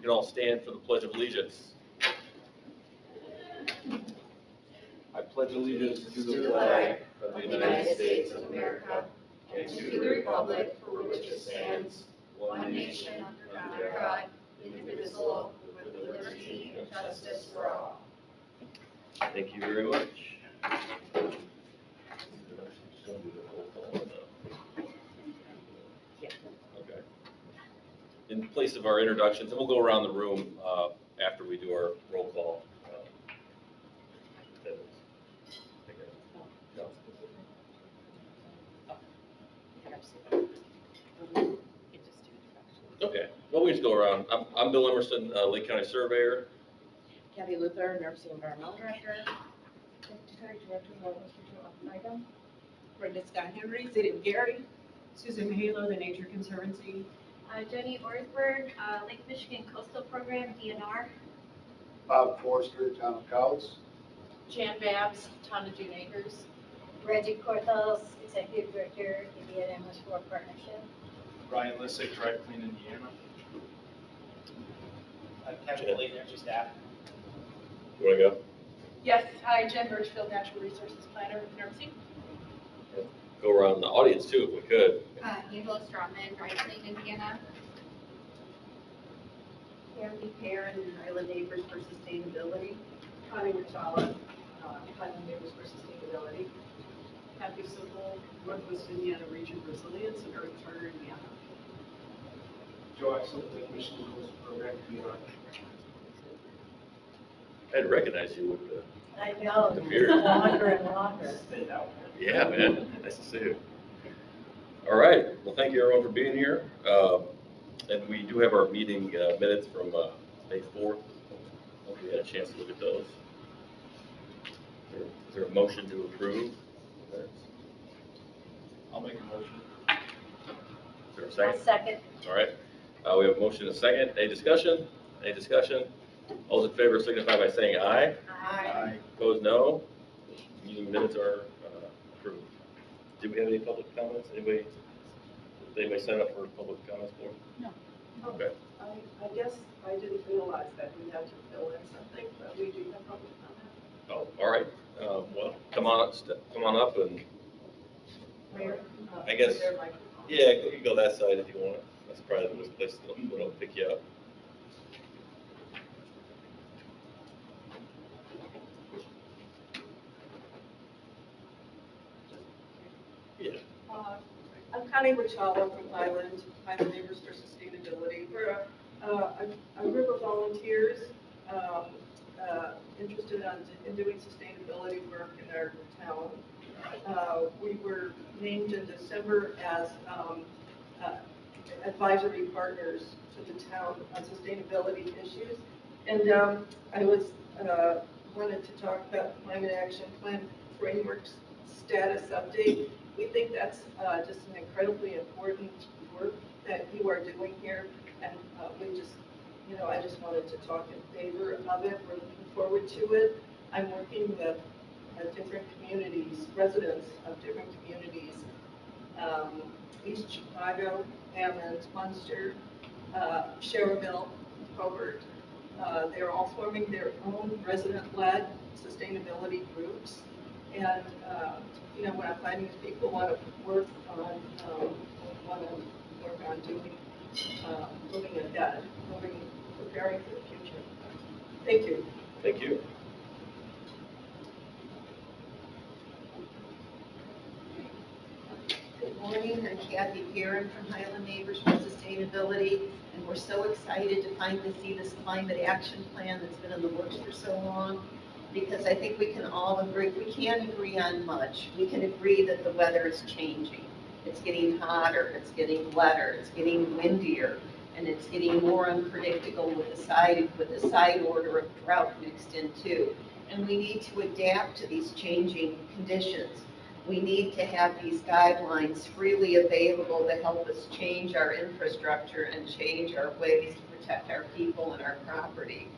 You can all stand for the Pledge of Allegiance. I pledge allegiance to the flag of the United States of America and to the republic for which it stands, one nation, under God, indivisible, with liberty and justice for all. Thank you very much. Okay. In place of our introductions, and we'll go around the room after we do our roll call. Okay, well, we just go around. I'm Bill Emerson, Lake County Surveyor. Kathy Luther, Nursery Environmental Director. Secretary Director of NIDA. Brenda Scott Henry, City of Gary. Susan Halo, the Nature Conservancy. Jenny Orsberg, Lake Michigan Coastal Program, DNR. Bob Forster, Town of Cowles. Jan Babs, Town of Dune Acres. Reggie Cortels, Executive Director, Indiana MS4 Partnership. Ryan Lissick, Dry Clean, Indiana. Kevin Lee, Energy Staff. You want to go? Yes, hi, Jen Birchfield, Natural Resources Planner with NERC. Go around the audience too, if we could. Angela Strawman, Dry Clean, Indiana. Kathy Perrin, Island Neighbors for Sustainability. Connie Ricciala, Island Neighbors for Sustainability. Kathy Sokol, Northwest Indiana Region Resilience, and Earth Charter, Indiana. Joe Axel, Lake Michigan Coastal Program, DNR. I'd recognize you with the, I know, The beard. longer and longer. Stay out. yeah, man, nice to see you. All right, well, thank you everyone for being here. And we do have our meeting minutes from May 4th. Hope you had a chance to look at those. Is there a motion to approve? I'll make a motion. Is there a second? Second. All right, we have a motion and a second. Any discussion? Any discussion? All those in favor signify by saying aye. Aye. Opposed, no. Meeting minutes are approved. Did we have any public comments? Anybody sign up for public comments for? No. Okay. I guess I didn't realize that we had to fill in something, but we do have public comment. Oh, all right. Well, come on up and, Where? I guess- Is there a microphone? yeah, you can go that side if you want. That's probably the best place to pick you up. Yeah. I'm Connie Ricciala from Island Neighbors for Sustainability. We're a group of volunteers interested in doing sustainability work in our town. We were named in December as advisory partners to the town on sustainability issues. And I wanted to talk about the Climate Action Plan Framework status update. We think that's just an incredibly important work that you are doing here, and I just wanted to talk in favor of it. We're looking forward to it. I'm working with different communities, residents of different communities, East Chicago, Hammond, Munster, Sherrville, Hobart. They're all forming their own resident-led sustainability groups. And what I'm finding is people want to work on doing, moving ahead, preparing for the future. Thank you. Thank you. Good morning, I'm Kathy Perrin from Highland Neighbors for Sustainability, and we're so excited to finally see this climate action plan that's been in the works for so long, because I think we can all agree, we can't agree on much. We can agree that the weather is changing. It's getting hotter, it's getting wetter, it's getting windier, and it's getting more unpredictable with the side order of drought mixed in too. And we need to adapt to these changing conditions. We need to have these guidelines freely available to help us change our infrastructure and change our ways to protect our people and our property.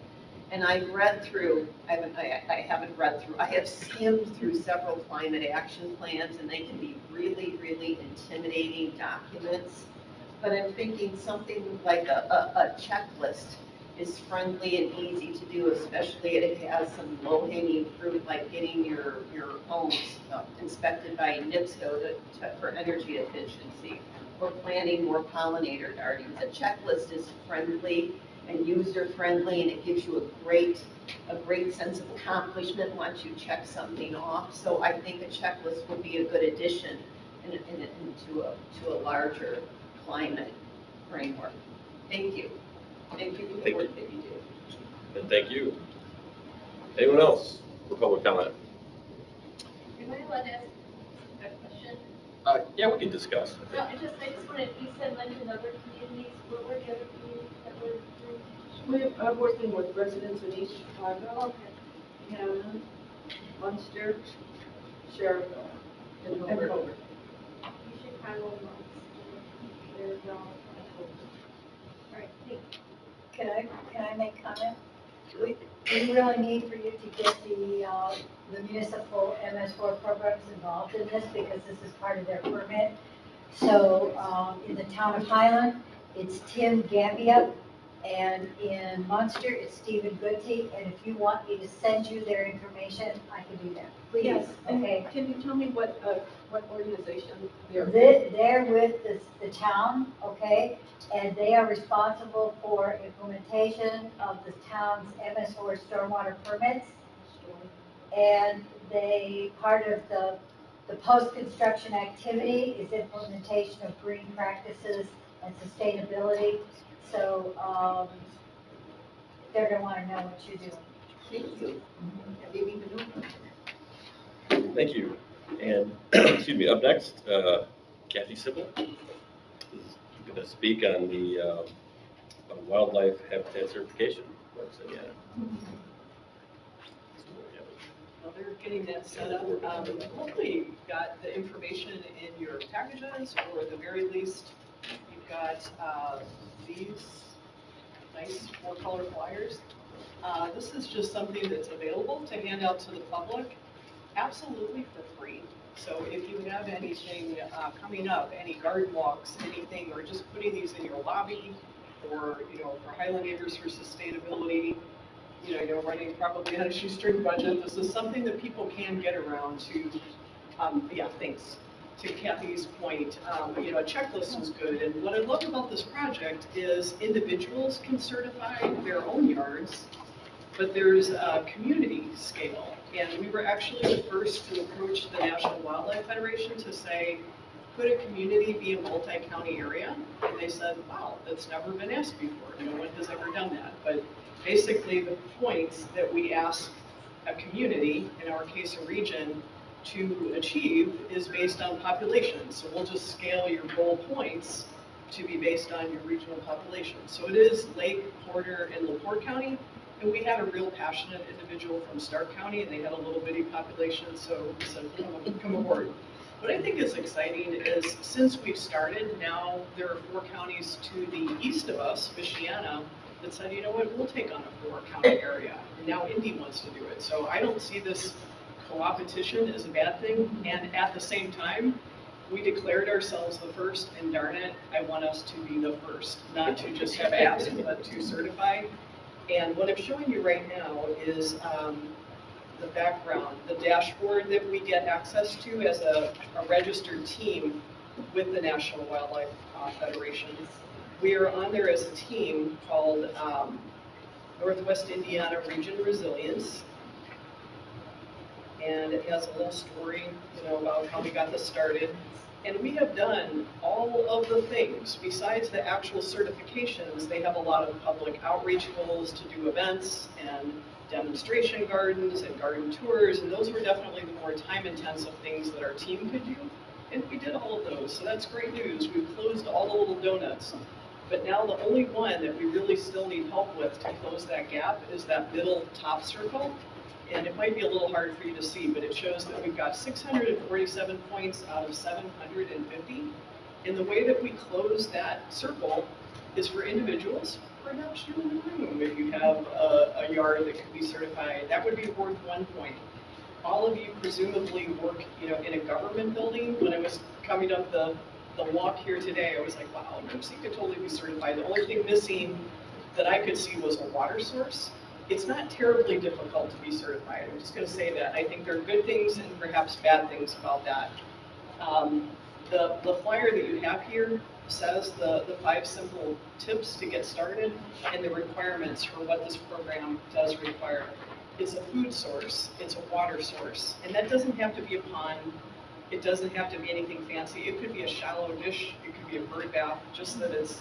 And I've read through, I have skimmed through several climate action plans, and they can be really, really intimidating documents. But I'm thinking something like a checklist is friendly and easy to do, especially if it has some low-hanging fruit like getting your homes inspected by NIPSCO for energy efficiency, or planting more pollinator gardens. The checklist is friendly and user-friendly, and it gives you a great sense of accomplishment once you check something off. So I think a checklist would be a good addition to a larger climate framework. Thank you. Thank you for the Thank work that you do. And thank you. Anyone else for public comment? Am I allowed to ask a question? Yeah, we can discuss. No, I just wanted, you said mention other communities, what were the other communities that were doing? I'm working with residents in East Chicago, Hammond, Munster, Sherrville, and Hobart. Chicago, Munster, Fairfield, all right, thank you. Can I make comment? Sure. We really need for you to get the municipal MS4 programs involved in this because this is part of their permit. So in the town of Highland, it's Tim Gambia, and in Munster, it's Stephen Goodtee. And if you want me to send you their information, I can do that. Please, Yes, and okay? can you tell me what organization they're? They're with the town, okay? And they are responsible for implementation of the town's MS4 stormwater permits. And part of the post-construction activity is implementation of green practices and sustainability. So they're gonna wanna know what you're doing. Thank you. I didn't even know that. Thank you. And, excuse me, up next, Kathy Sibyl is going to speak on the wildlife habitat certification. While they're getting that set up, hopefully you've got the information in your packages, or at the very least, you've got these nice 4-color flyers. This is just something that's available to hand out to the public, absolutely for free. So if you have anything coming up, any garden walks, anything, or just putting these in your lobby, or, for Highland Acres for Sustainability, running probably on a shoestring budget, this is something that people can get around to, thanks. To Kathy's point, a checklist is good, and what I love about this project is individuals can certify their own yards, but there's a community scale. And we were actually the first to approach the National Wildlife Federation to say, could a community be a multi-county area? And they said, wow, that's never been asked before. No one has ever done that. But basically the points that we ask a community, in our case a region, to achieve is based on population. So we'll just scale your goal points to be based on your regional population. So it is Lake, Porter, and LaPorte County. And we had a real passionate individual from Stark County, and they had a little bitty population, so we said, come aboard. What I think is exciting is since we've started, now there are 4 counties to the east of us, Michiana, that said, you know what, we'll take on a 4-county area. And now Indy wants to do it. So I don't see this co-opetition as a bad thing. And at the same time, we declared ourselves the first, and darn it, I want us to be the first, not to just have apps, but to certify. And what I'm showing you right now is the background, the dashboard that we get access to as a registered team with the National Wildlife Federation. We are on there as a team called Northwest Indiana Region Resilience. And it has a little story, about how we got this started. And we have done all of the things. Besides the actual certifications, they have a lot of public outreach goals to do events and demonstration gardens and garden tours, and those were definitely the more time-intensive things that our team could do. And we did all of those, so that's great news. We've closed all the little donuts. But now the only one that we really still need help with to close that gap is that middle top circle. And it might be a little hard for you to see, but it shows that we've got 647 points out of 750. And the way that we close that circle is for individuals. Perhaps you in the room, if you have a yard that could be certified, that would be worth 1 point. All of you presumably work, in a government building. When I was coming up the walk here today, I was like, wow, NIPSC could totally be certified. The only thing missing that I could see was a water source, it's not terribly difficult to be certified. I'm just going to say that. I think there are good things and perhaps bad things about that. The flyer that you have here says the 5 simple tips to get started and the requirements for what this program does require. It's a food source, it's a water source, and that doesn't have to be a pond. It doesn't have to be anything fancy. It could be a shallow dish, it could be a bird bath, just that it's,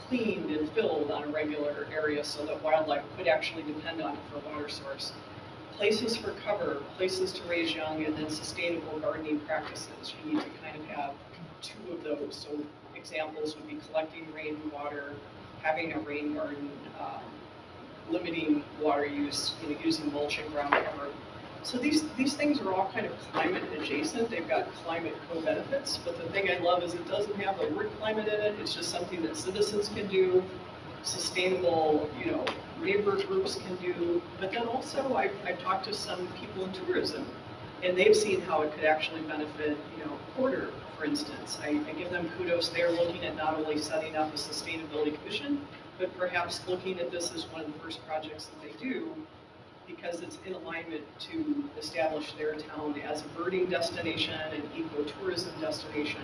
cleaned and filled on a regular area so that wildlife could actually depend on it for a water source. Places for cover, places to raise young, and then sustainable gardening practices. You need to kind of have 2 of those. So examples would be collecting rainwater, having a rain garden, limiting water use, using mulching ground cover. So these things are all kind of climate adjacent. They've got climate co-benefits, but the thing I love is it doesn't have the word climate in it. It's just something that citizens can do, sustainable, neighbor groups can do. But then also I've talked to some people in tourism, and they've seen how it could actually benefit, Porter, for instance. I give them kudos. They're looking at not only setting up a sustainability commission, but perhaps looking at this as one of the first projects that they do, because it's in alignment to establish their town as a birding destination and ecotourism destination.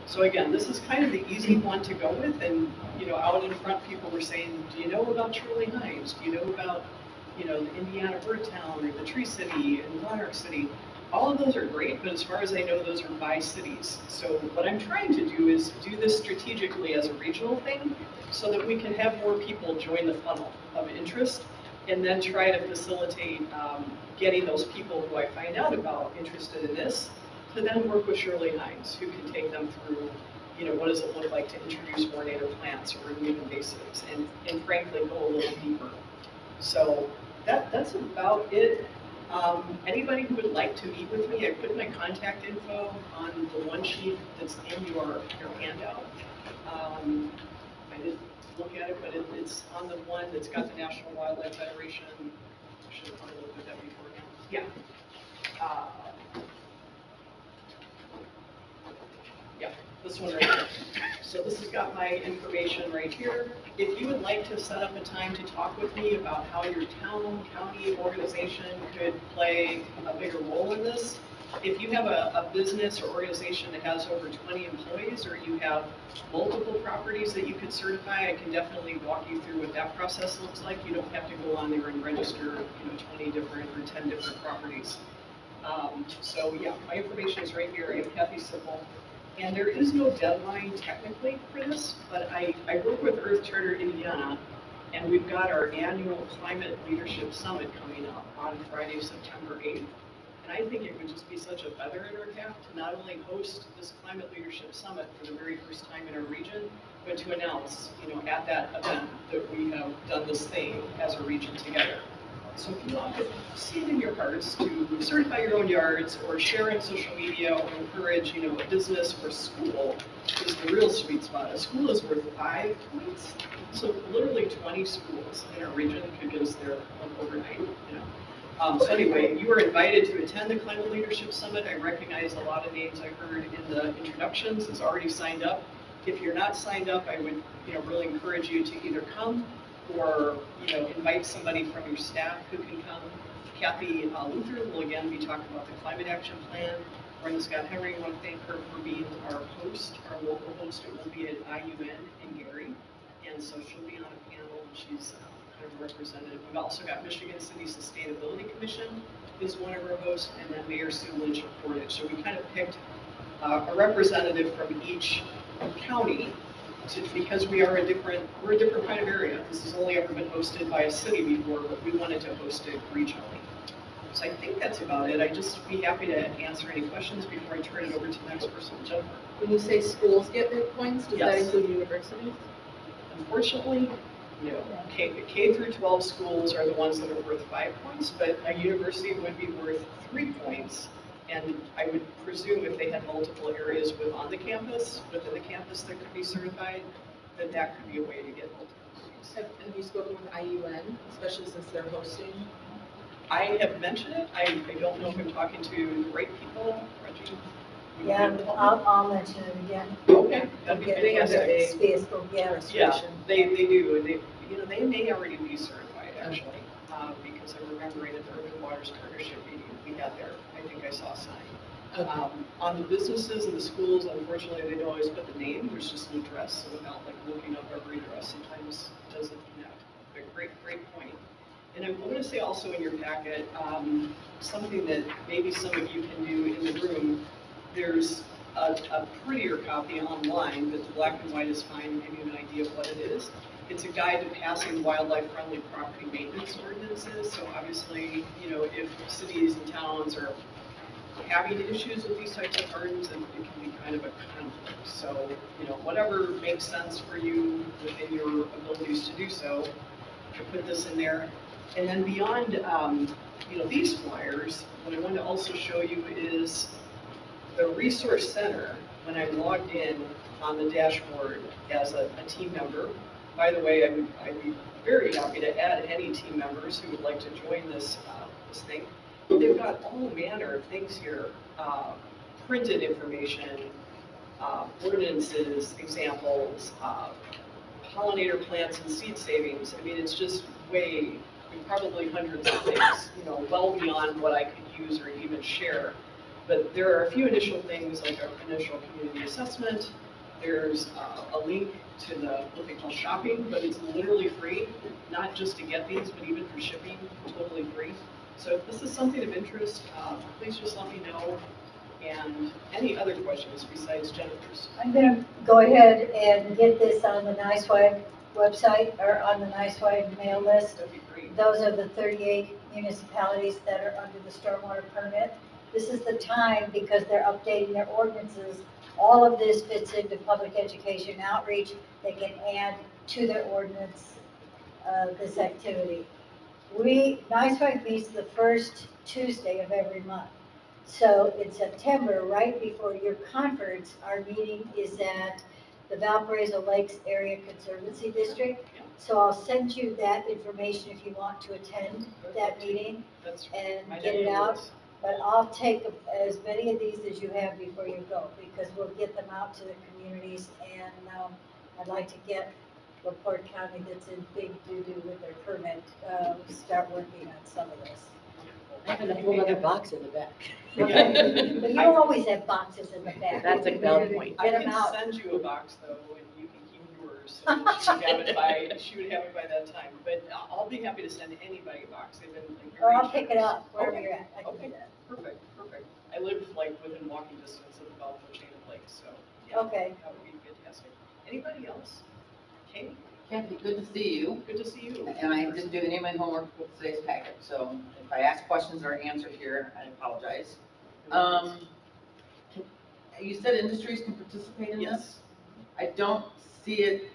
So again, this is kind of the easy one to go with, and out in front people were saying, do you know about Shirley Hines? Do you know about the Indiana Bird Town or the Tree City and Monarch City? All of those are great, but as far as I know, those are by cities. So what I'm trying to do is do this strategically as a regional thing so that we can have more people join the funnel of interest, and then try to facilitate getting those people who I find out about interested in this to then work with Shirley Hines, who can take them through, what does it look like to introduce more native plants or remove invasives, and frankly, go a little deeper. So that's about it. Anybody who would like to meet with me, I put my contact info on the one sheet that's in your handout. I didn't look at it, but it's on the one that's got the National Wildlife Federation. I should have probably looked at that before now. Yeah. Yeah, this one right here. So this has got my information right here. If you would like to set up a time to talk with me about how your town, county, organization could play a bigger role in this, if you have a business or organization that has over 20 employees, or you have multiple properties that you could certify, I can definitely walk you through what that process looks like. You don't have to go on there and register, 20 different or 10 different properties. So yeah, my information is right here. I'm Kathy Sippel. And there is no deadline technically for this, but I work with Earth Charter Indiana, and we've got our annual Climate Leadership Summit coming up on Friday, September 8th. And I think it would just be such a feather in our cap to not only host this Climate Leadership Summit for the very first time in our region, but to announce, at that event that we have done this thing as a region together. So if you want to see it in your hearts to certify your own yards or share on social media or encourage, a business or school is the real sweet spot. A school is worth 5 points. So literally 20 schools in our region could get us there overnight, So anyway, you are invited to attend the Climate Leadership Summit. I recognize a lot of names I heard in the introductions. It's already signed up. If you're not signed up, I would, really encourage you to either come or, invite somebody from your staff who can come. Kathy Luther will again be talking about the Climate Action Plan. Brenda Scott Henry, I want to thank her for being our host, our local host. It will be at IUN in Gary. And so she'll be on a panel, and she's kind of representative. We've also got Michigan City Sustainability Commission is one of our hosts, and then Mayor Sue Lynch of Portage. So we kind of picked a representative from each county because we're a different kind of area. This has only ever been hosted by a city before, but we wanted to host it regionally. So I think that's about it. I'd just be happy to answer any questions before I turn it over to the next person, Jennifer. When you say schools get big points, does that Yes. include universities? Unfortunately, no. K through 12 schools are the ones that are worth 5 points, but a university would be worth 3 points. And I would presume if they had multiple areas within the campus that could be certified, that could be a way to get multiple points. Have you spoken with IUN, especially since they're hosting? I have mentioned it. I don't know if I'm talking to the right people. Reggie? Yeah, I'll mention it again. Okay, that'd be They have fantastic. that big Space, yeah. Yeah, they do, and they may already be certified actually, because I'm remembering at the Urban Waters Partnership meeting we had there, I think I saw a sign. On the businesses and the schools, unfortunately, they don't always put the name, there's just an address, so without like looking up every address, sometimes it doesn't connect. But great point. And I'm going to say also in your packet, something that maybe some of you can do in the room, there's a prettier copy online, but the black and white is fine, to give you an idea of what it is. It's a guide to passing wildlife-friendly property maintenance ordinances. So obviously, if cities and towns are having issues with these types of gardens, and it can be kind of a conflict. So, whatever makes sense for you within your abilities to do so, to put this in there. And then beyond, these flyers, what I want to also show you is the Resource Center. When I logged in on the dashboard as a team member, by the way, I'd be very happy to add any team members who would like to join this thing. They've got all manner of things here, printed information, ordinances, examples, pollinator plants and seed savings. I mean, it's just probably hundreds of things, well beyond what I could use or even share. But there are a few initial things like our initial community assessment. There's a link to what they call shopping, but it's literally free, not just to get these, but even for shipping, totally free. So if this is something of interest, please just let me know. And any other questions besides Jennifer's? I'm going to go ahead and get this on the NiceWide website, or on the NiceWide mail list. That'd be great. Those are the 38 municipalities that are under the stormwater permit. This is the time, because they're updating their ordinances. All of this fits into public education outreach. They can add to their ordinance this activity. NiceWide meets the first Tuesday of every month. So in September, right before your conference, our meeting is at the Valparaiso Lakes Area Conservancy District. So I'll send you that information if you want to attend that meeting and get it out. But I'll take as many of these as you have before you go, because we'll get them out to the communities. And I'd like to get LaPorte County, that's in big doo-doo with their permit, start working on some of this. I have a whole other box in the back. Okay. But you don't always have boxes in the back. That's a valid point. I Get them can out. send you a box though, and you can keep yours. So she would have it by that time. But I'll be happy to send anybody a box. They've been like, Or very I'll pick it generous. up wherever Okay. you're at. I can do Okay. that. Perfect. I live like within walking distance of the Balfour Chain of Lakes, so yeah, Okay. that would be fantastic. Anybody else? Kate, Kathy, good to see you. good to see you. And I didn't do any of my homework with today's packet, so if I ask questions that are answered here, I apologize. You said industries can participate in this? Yes. I don't see it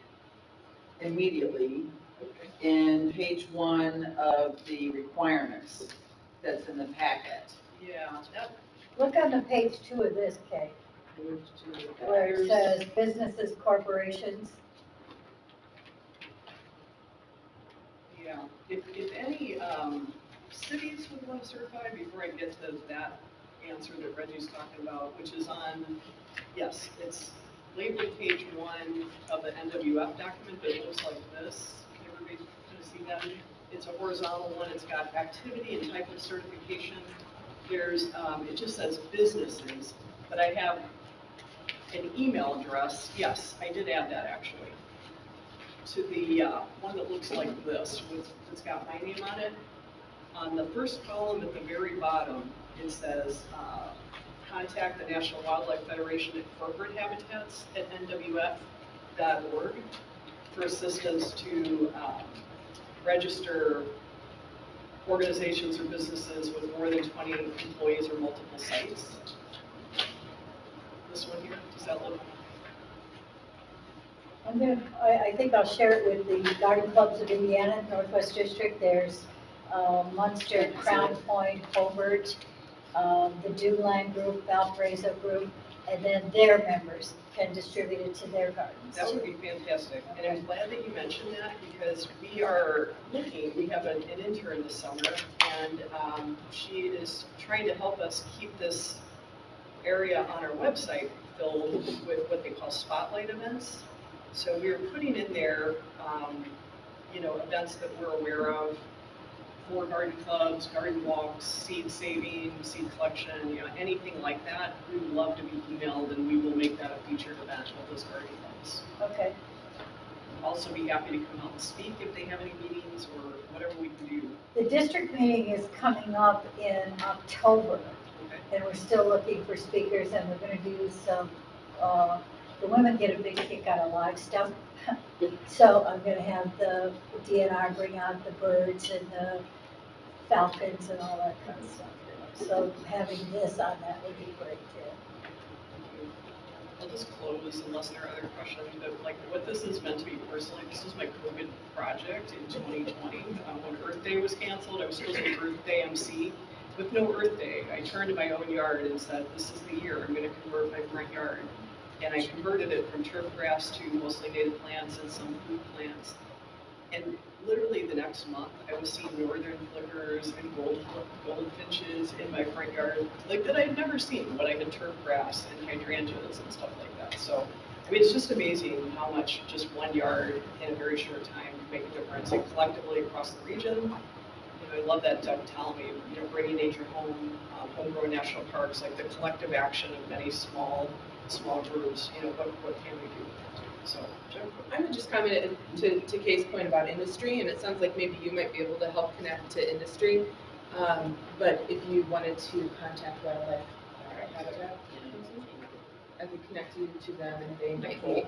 immediately Okay. in page 1 of the requirements that's in the packet. Yeah, that Look on the page 2 of this, Kay, where it says businesses, corporations. Yeah, if any cities would want to certify, before I get to that answer that Reggie's talking about, which is on, yes, it's labeled page 1 of the NWF document, but it looks like this. Can everybody kind of see that? It's a horizontal one, it's got activity and type of certification. There's, it just says businesses, but I have an email address, yes, I did add that actually, to the one that looks like this, it's got my name on it. On the first column at the very bottom, it says, contact the National Wildlife Federation at corporate habitats at nwf.org for assistance to register organizations or businesses with more than 20 employees or multiple sites. This one here, does that look? I think I'll share it with the Garden Clubs of Indiana, Northwest District. There's Munster, Crown Point, Hobart, the Duneland Group, Valparaiso Group, and then their members can distribute it to their gardens. That would be fantastic, and I'm glad that you mentioned that, because we are looking, we have an intern this summer, and she is trying to help us keep this area on our website filled with what they call spotlight events. So we're putting in there events that we're aware of for garden clubs, garden walks, seed saving, seed collection, anything like that, we would love to be emailed and we will make that a featured event of those garden clubs. Okay. Also be happy to come out and speak if they have any meetings or whatever we can do. The district meeting is coming up in October, Okay. and we're still looking for speakers, and we're gonna do some, the women get a big kick out of live stuff. So I'm gonna have the DNR bring out the birds and the falcons and all that kind of stuff. So having this on that would be great too. I'll just close unless there are other questions, but like what this has meant to me personally, this was my COVID project in 2020. When Earth Day was canceled, I was supposed to be Earth Day MC. With no Earth Day, I turned to my own yard and said, this is the year I'm gonna convert my front yard. And I converted it from turf grass to mostly native plants and some food plants. And literally the next month, I was seeing northern flickers and goldfinches in my front yard, like that I'd never seen when I had turf grass and hydrangeas and stuff like that. So, I mean, it's just amazing how much just one yard in a very short time can make a difference, and collectively across the region. I love that Doug telling me, bringing nature home, homegrown national parks, like the collective action of many small groups, what can we do? So, Jennifer. I would just comment to Kay's point about industry, and it sounds like maybe you might be able to help connect to industry. But if you wanted to contact Wildlife Habitat, I could connect you to them, and they might be.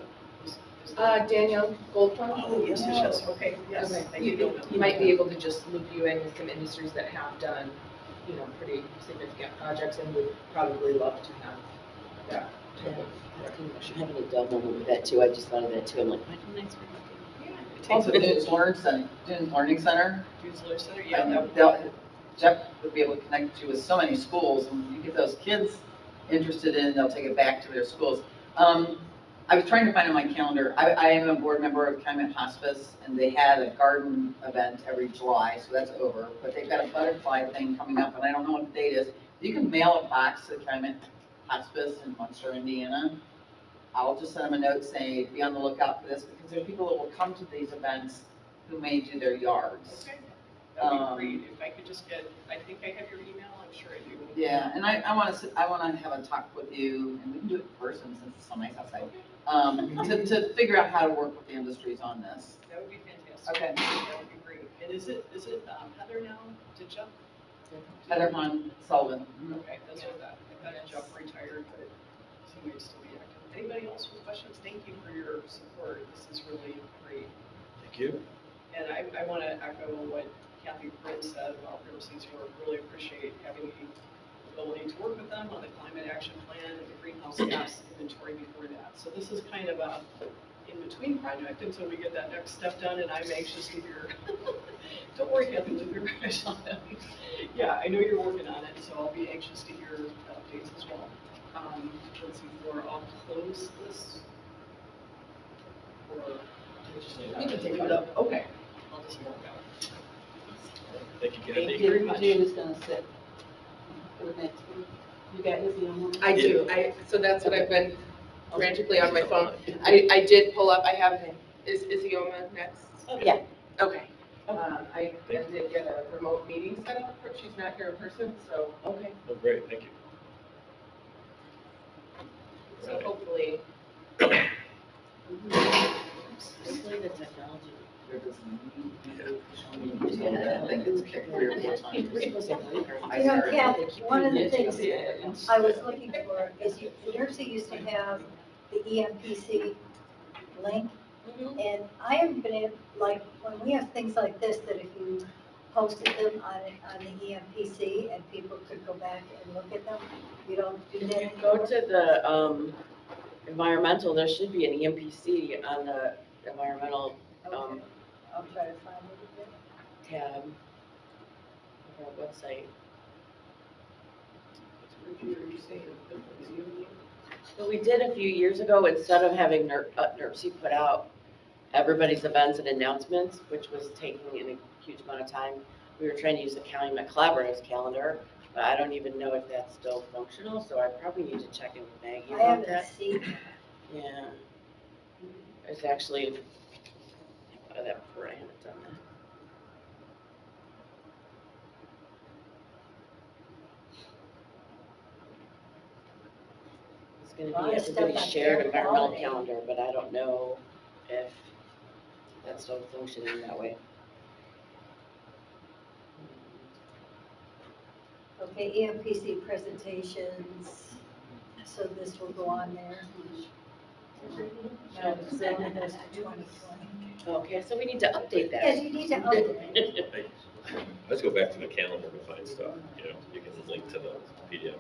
Danielle Goldfarb. Oh, yes, okay, yes. Okay. I do know them. You might be able to just loop you in with some industries that have done, pretty significant projects and would probably love to have that type of recognition. I'm having a dumb moment with that too. I just thought of that too. I'm like, why didn't I start looking? It takes Also, a Dunes Learning Center. Dunes Learning Center, Jeff would be able to connect you with so many schools, and you get those kids interested in, they'll take it back to their schools. I was trying to find on my calendar, I am a board member of Calumet Hospice, and they had a garden event every July, so that's over. But they've got a butterfly thing coming up, and I don't know what the date is. You can mail a box to Calumet Hospice in Munster, Indiana. I'll just send them a note saying, be on the lookout for this, because there are people that will come to these events who may do their yards. Okay, that'd be great. If I could just get, I think I have your email, I'm sure I do. Yeah, and I want to have a talk with you, and we can do it in person since it's so nice outside. To figure out how to work with the industries on this. That would be fantastic. Okay. That would be great. And is it Heather now? Did Jeff? Heather Hahn Sullivan. Okay, that's what that. I thought Jeff retired, but he may still be active. Anybody else with questions? Thank you for your support. This is really great. Thank you. And I want to echo what Kathy Prince said about Riverside's work. Really appreciate having the ability to work with them on the climate action plan and the greenhouse gas inventory before that. So this is kind of a in-between project until we get that next step done, and I'm anxious to hear. Don't worry, Kathy Luther, I saw that. Yeah, I know you're working on it, so I'll be anxious to hear the updates as well. Let's see, before I'll close this. Or we can take it up. Okay, I'll just walk out. Thank you, Thank Kathy. you very much. June is gonna sit for the next one. You got his email? I do, so that's what I've been frantically on my phone. I did pull up, I have, is Ioma next? Yeah. Okay. I did get a remote meeting set up, but she's not here in person, so. Okay. Oh, great, thank you. So hopefully. Hopefully the technology. Yeah, I think it's 3 or 4 times. Kathy, one of the things I was looking for is Jersey used to have the EMPC link. And I haven't been able, like, when we have things like this, that if you posted them on the EMPC and people could go back and look at them, you don't do that anymore? Go to the environmental, there should be an EMPC on the environmental Okay, I'll try to find it again. tab of our website. What we did a few years ago, instead of having NERC put out everybody's events and announcements, which was taking in a huge amount of time, we were trying to use the Calumet Collaborative's calendar, but I don't even know if that's still functional, so I probably need to check in with Maggie I about haven't that. seen, Yeah. It's actually, that before I had it done. gonna lot be of stuff everybody's on shared air environmental quality. calendar, but I don't know if that's still functioning that way. Okay, EMPC presentations, so this will go on there. No, so it goes to 2020. Okay, so we need to update Yes, that. you need to update it. Let's go back to the calendar to find stuff, you know, you can link to the PDF.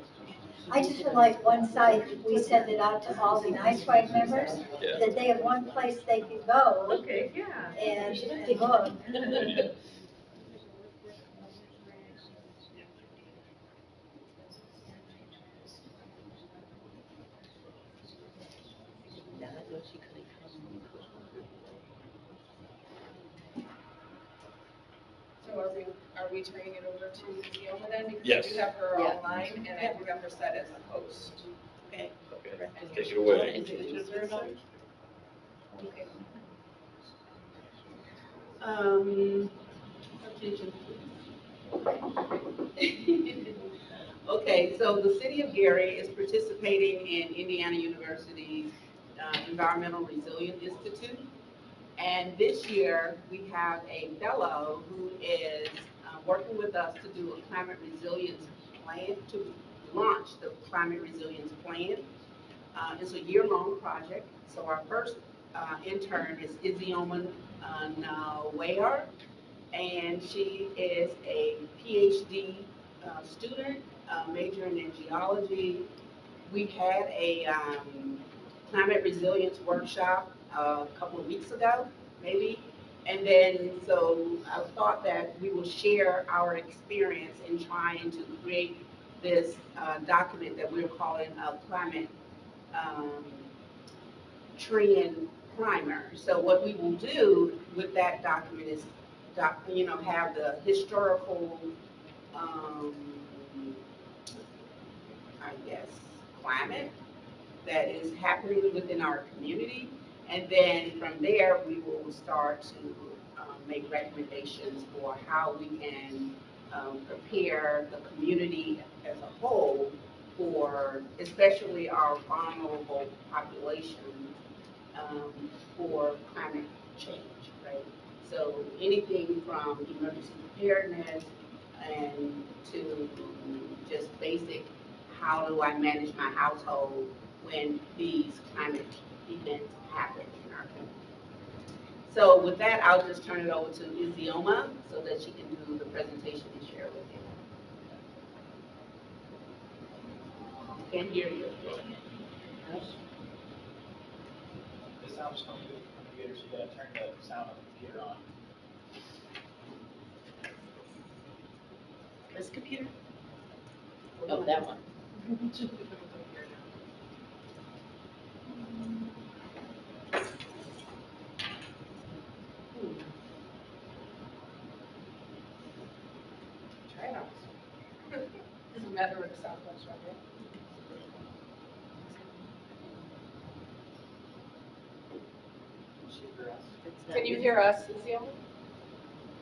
I just would like one site, we send it out to all the NICEWAG members, Yeah. that they have one place they can go Okay, yeah. and look. So are we turning it over to Fiona then? Because Yes. I do have her Yeah. online and I do have her set as a host. Okay. Okay, take it away. Introduce her at all? Okay. Okay, so the city of Gary is participating in Indiana University's Environmental Resilience Institute. And this year, we have a fellow who is working with us to do a climate resilience plan, to launch the climate resilience plan. It's a year-long project. So our first intern is Izzy-Oman Nawayar, and she is a PhD student, majoring in geology. We had a climate resilience workshop a couple of weeks ago, maybe. And then, so I thought that we will share our experience in trying to create this document that we're calling a climate trend primer. So what we will do with that document is, have the historical, climate that is happening within our community. And then from there, we will start to make recommendations for how we can prepare the community as a whole for, especially our vulnerable population, for climate change, right? So anything from emergency preparedness and to just basic, how do I manage my household when these climate events happen in our community. So with that, I'll just turn it over to Izzy-Oma so that she can do the presentation and share with you. Can't hear you. The sound's coming through the computer, so you gotta turn the sound of the computer on. This computer? Oh, that one. Try it out. Doesn't matter where the sound comes from, right? Can you hear us, Cecile?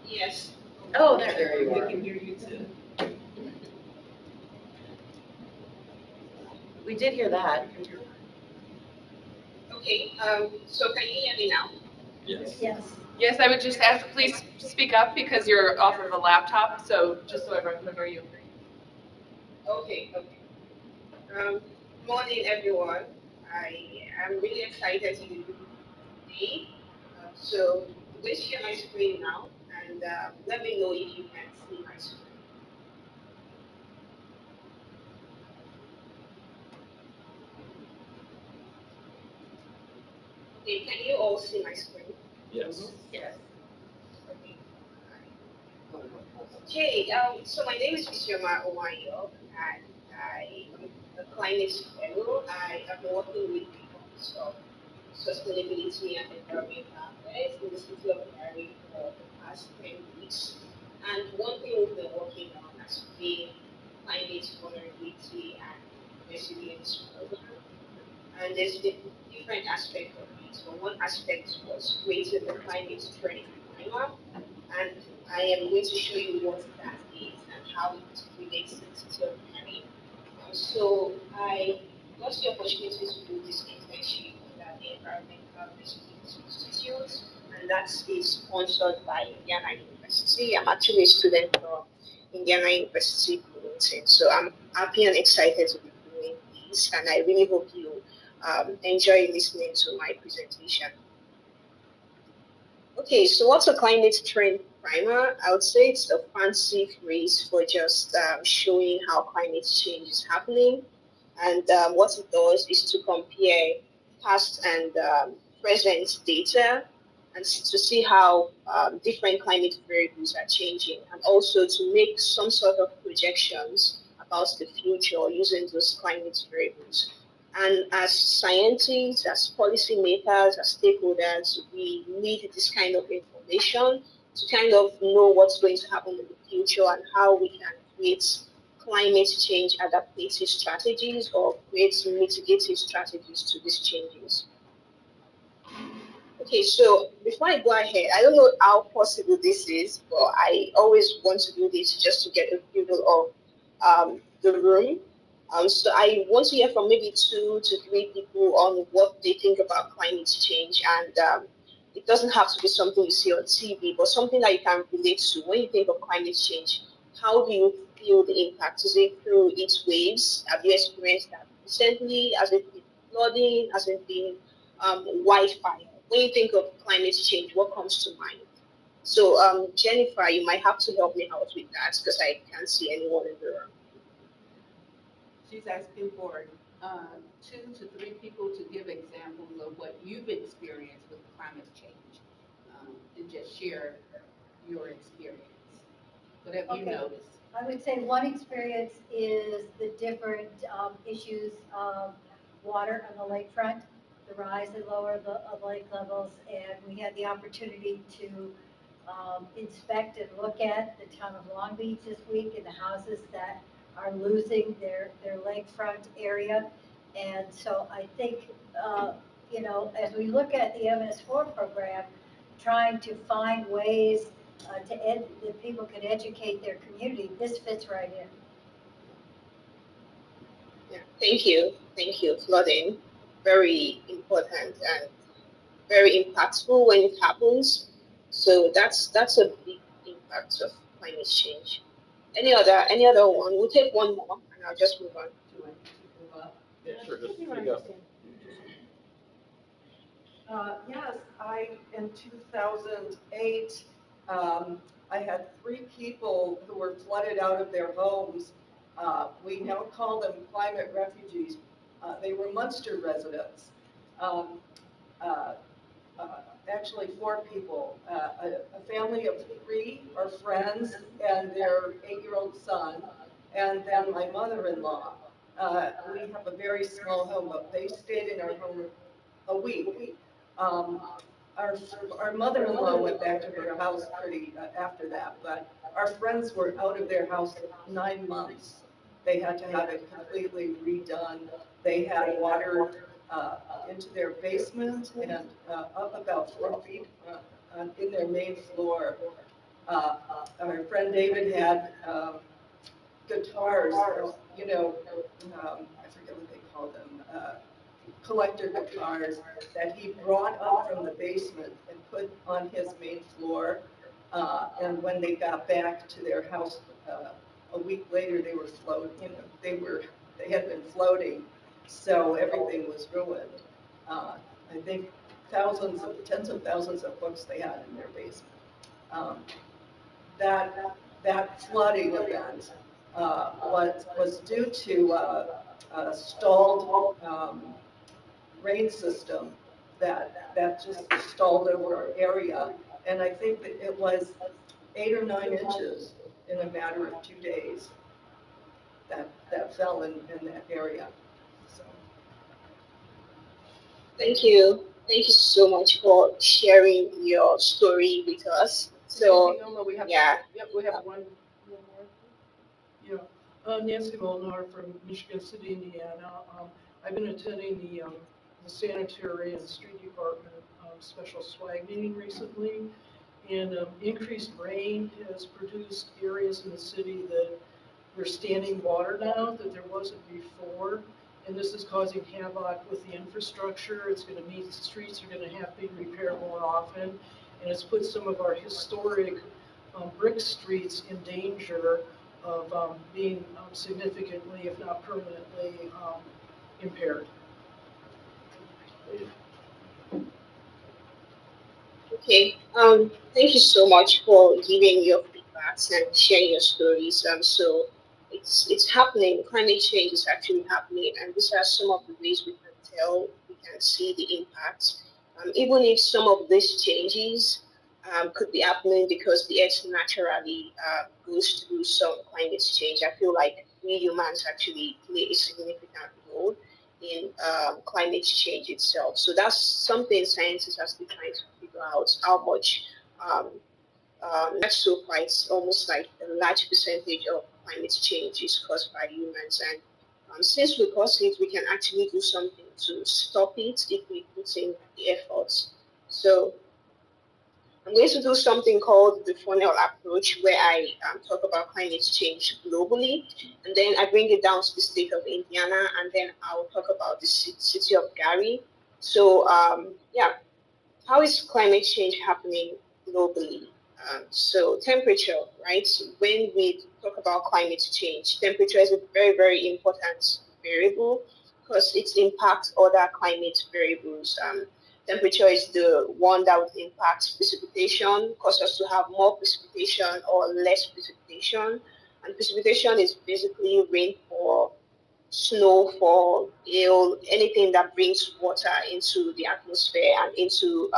Yes. Oh, there you We are. can hear you too. We did hear that. Okay, so can you hear me now? Yes. Yes. Yes, I would just ask, please speak up because you're off of a laptop, so just so everyone can hear you. Okay. Morning, everyone. I am really excited to be today. So I'm going to share my screen now, and let me know if you can see my screen. Okay, can you all see my screen? Yes. Yes. Okay, so my name is Isioma Owayo, and I am a climate fellow. I have been working with people of sustainability and environmental affairs in the city of Gary for the past 10 weeks. And one thing we've been working on has been climate vulnerability and resilience program. And there's been different aspects of it. So one aspect was creating the climate trend primer, and I am going to show you what that is and how it relates to Gary. So I got the opportunity to do this internship at the Environmental Resilience Institute, and that is sponsored by Indiana University. I'm actually a student of Indiana University Bloomington, so I'm happy and excited to be doing this, and I really hope you enjoy listening to my presentation. Okay, so what's a climate trend primer? I would say it's a fancy phrase for just showing how climate change is happening. And what it does is to compare past and present data and to see how different climate variables are changing, and also to make some sort of projections about the future using those climate variables. And as scientists, as policymakers, as stakeholders, we need this kind of information to kind of know what's going to happen in the future and how we can create climate change adaptive strategies or create mitigative strategies to these changes. Okay, so before I go ahead, I don't know how possible this is, but I always want to do this just to get a feel of the room. So I want to hear from maybe 2 to 3 people on what they think about climate change, and it doesn't have to be something you see on TV, but something that you can relate to. When you think of climate change, how do you feel the impact? Is it through heat waves? Have you experienced that recently? Has it been flooding? Has it been wildfire? When you think of climate change, what comes to mind? So Jennifer, you might have to help me out with that because I can't see anyone in the room. She's asking for 2 to 3 people to give examples of what you've experienced with climate change, and just share your experience. What have you Okay. noticed? I would say one experience is the different issues of water on the lakefront, the rise and lower of lake levels, and we had the opportunity to inspect and look at the town of Long Beach this week and the houses that are losing their lakefront area. And so I think, as we look at the MS4 program, trying to find ways that people can educate their community, this fits right in. Yeah, thank you, Flooding. Very important and very impactful when it happens. So that's a big impact of climate change. Any other one? We'll take one more and I'll just move on. Yeah, sure, just speak up. Yes, in 2008, I had 3 people who were flooded out of their homes. We now call them climate refugees. They were Munster residents. Actually 4 people, a family of 3 are friends and their 8-year-old son, and then my mother-in-law. We have a very small home, but they stayed in our home a week. Our mother-in-law went back to her house pretty after that, but our friends were out of their house 9 months. They had to have it completely redone. They had water into their basement and up about 4 feet in their main floor. Our friend David had guitars, I forget what they call them, collector guitars that he brought up from the basement and put on his main floor. And when they got back to their house a week later, they were floating. They had been floating, so everything was ruined. I think tens of thousands of books they had in their basement. That flooding event was due to a stalled rain system that just stalled over our area, and I think that it was 8 or 9 inches in a matter of 2 days that fell in that area. So. Thank you so much for sharing your story with us. So we have one more. Yeah, Nancy Molnar from Michigan City, Indiana. I've been attending the sanitary and street department special SWAG meeting recently, and increased rain has produced areas in the city that there's standing water now that there wasn't before, and this is causing havoc with the infrastructure. It's going to mean the streets are going to have to be repaired more often, and it's put some of our historic brick streets in danger of being significantly, if not permanently, impaired. Okay, thank you so much for giving your feedbacks and sharing your stories. So it's happening. Climate change is actually happening, and these are some of the ways we can tell, we can see the impacts. Even if some of these changes could be happening because the earth naturally goes through some climate change, I feel like we humans actually play a significant role in climate change itself. So that's something scientists are still trying to figure out how much, not so far, it's almost like a large percentage of climate change is caused by humans. And since we cause it, we can actually do something to stop it if we put in the efforts. So I'm going to do something called the funnel approach, where I talk about climate change globally, and then I bring it down to the state of Indiana, and then I'll talk about the city of Gary. So yeah, how is climate change happening globally? So temperature, right? When we talk about climate change, temperature is a very, very important variable because it impacts other climate variables. Temperature is the one that would impact precipitation, cause us to have more precipitation or less precipitation. And precipitation is basically rainfall, snowfall, hail, anything that brings water into the atmosphere and into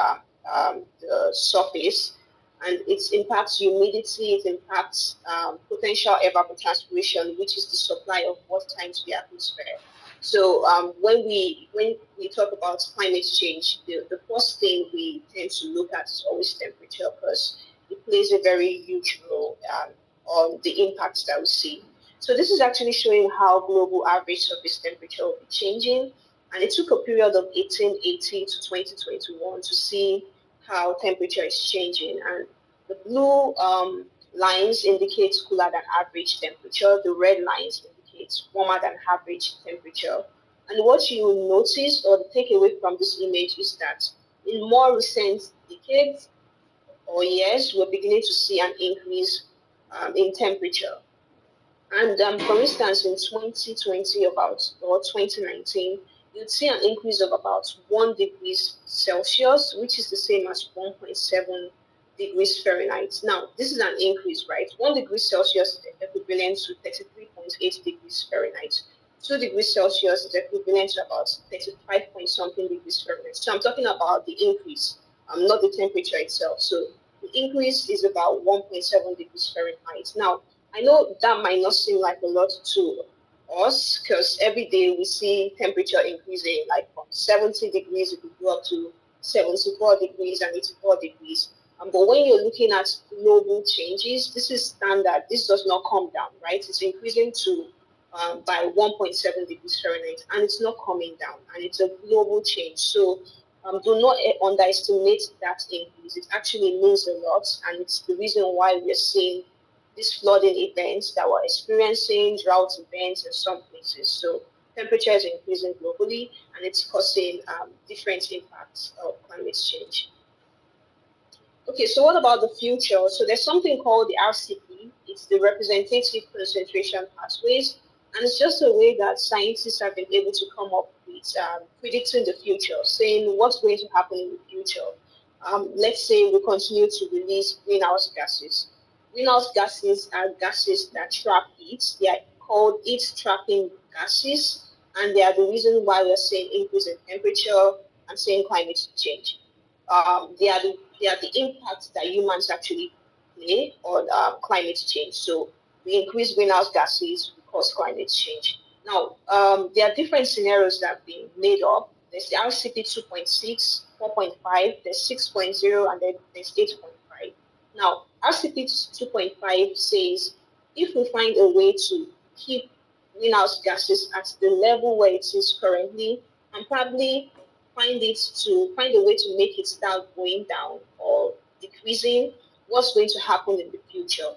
the surface. And it impacts humidity, it impacts potential evapotranspiration, which is the supply of water into the atmosphere. So when we talk about climate change, the first thing we tend to look at is always temperature, because it plays a very huge role on the impacts that we see. So this is actually showing how global average surface temperature will be changing. And it took a period of 1880 to 2021 to see how temperature is changing. And the blue lines indicate cooler than average temperature. The red lines indicate warmer than average temperature. And what you will notice or take away from this image is that in more recent decades or years, we're beginning to see an increase in temperature. And for instance, in 2020 or 2019, you'd see an increase of about 1 degree Celsius, which is the same as 1.7 degrees Fahrenheit. Now, this is an increase, right? 1 degree Celsius is equivalent to 33.8 degrees Fahrenheit. 2 degrees Celsius is equivalent to about 35 point something degrees Fahrenheit. So I'm talking about the increase, not the temperature itself. So the increase is about 1.7 degrees Fahrenheit. Now, I know that might not seem like a lot to us, because every day we see temperature increasing, like from 70 degrees, it could go up to 74 degrees and 84 degrees. But when you're looking at global changes, this is standard. This does not come down, right? It's increasing to by 1.7 degrees Fahrenheit, and it's not coming down, and it's a global change. So do not underestimate that increase. It actually means a lot, and it's the reason why we're seeing these flooding events that we're experiencing, drought events in some places. So temperature is increasing globally, and it's causing different impacts of climate change. Okay, so what about the future? So there's something called the RCP. It's the Representative Concentration Pathways, and it's just a way that scientists have been able to come up with predicting the future, saying what's going to happen in the future. Let's say we continue to release greenhouse gases. Greenhouse gases are gases that trap heat. They are called heat-trapping gases, and they are the reason why we're seeing increase in temperature and seeing climate change. They are the impacts that humans actually play on climate change. So we increase greenhouse gases, we cause climate change. Now, there are different scenarios that have been made up. There's the RCP 2.6, 4.5, there's 6.0, and then there's 8.5. Now, RCP 2.5 says if we find a way to keep greenhouse gases at the level where it is currently, and probably find a way to make it start going down or decreasing, what's going to happen in the future?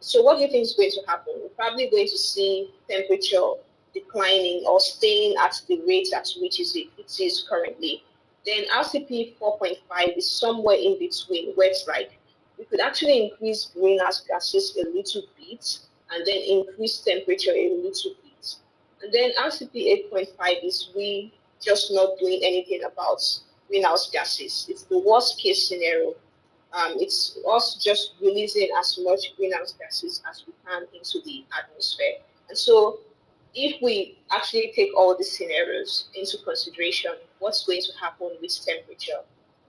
So what do you think is going to happen? We're probably going to see temperature declining or staying at the rate at which it is currently, then RCP 4.5 is somewhere in between, where it's like we could actually increase greenhouse gases a little bit and then increase temperature a little bit. And then RCP 8.5 is we just not doing anything about greenhouse gases. It's the worst case scenario. It's us just releasing as much greenhouse gases as we can into the atmosphere. And so if we actually take all these scenarios into consideration, what's going to happen with temperature?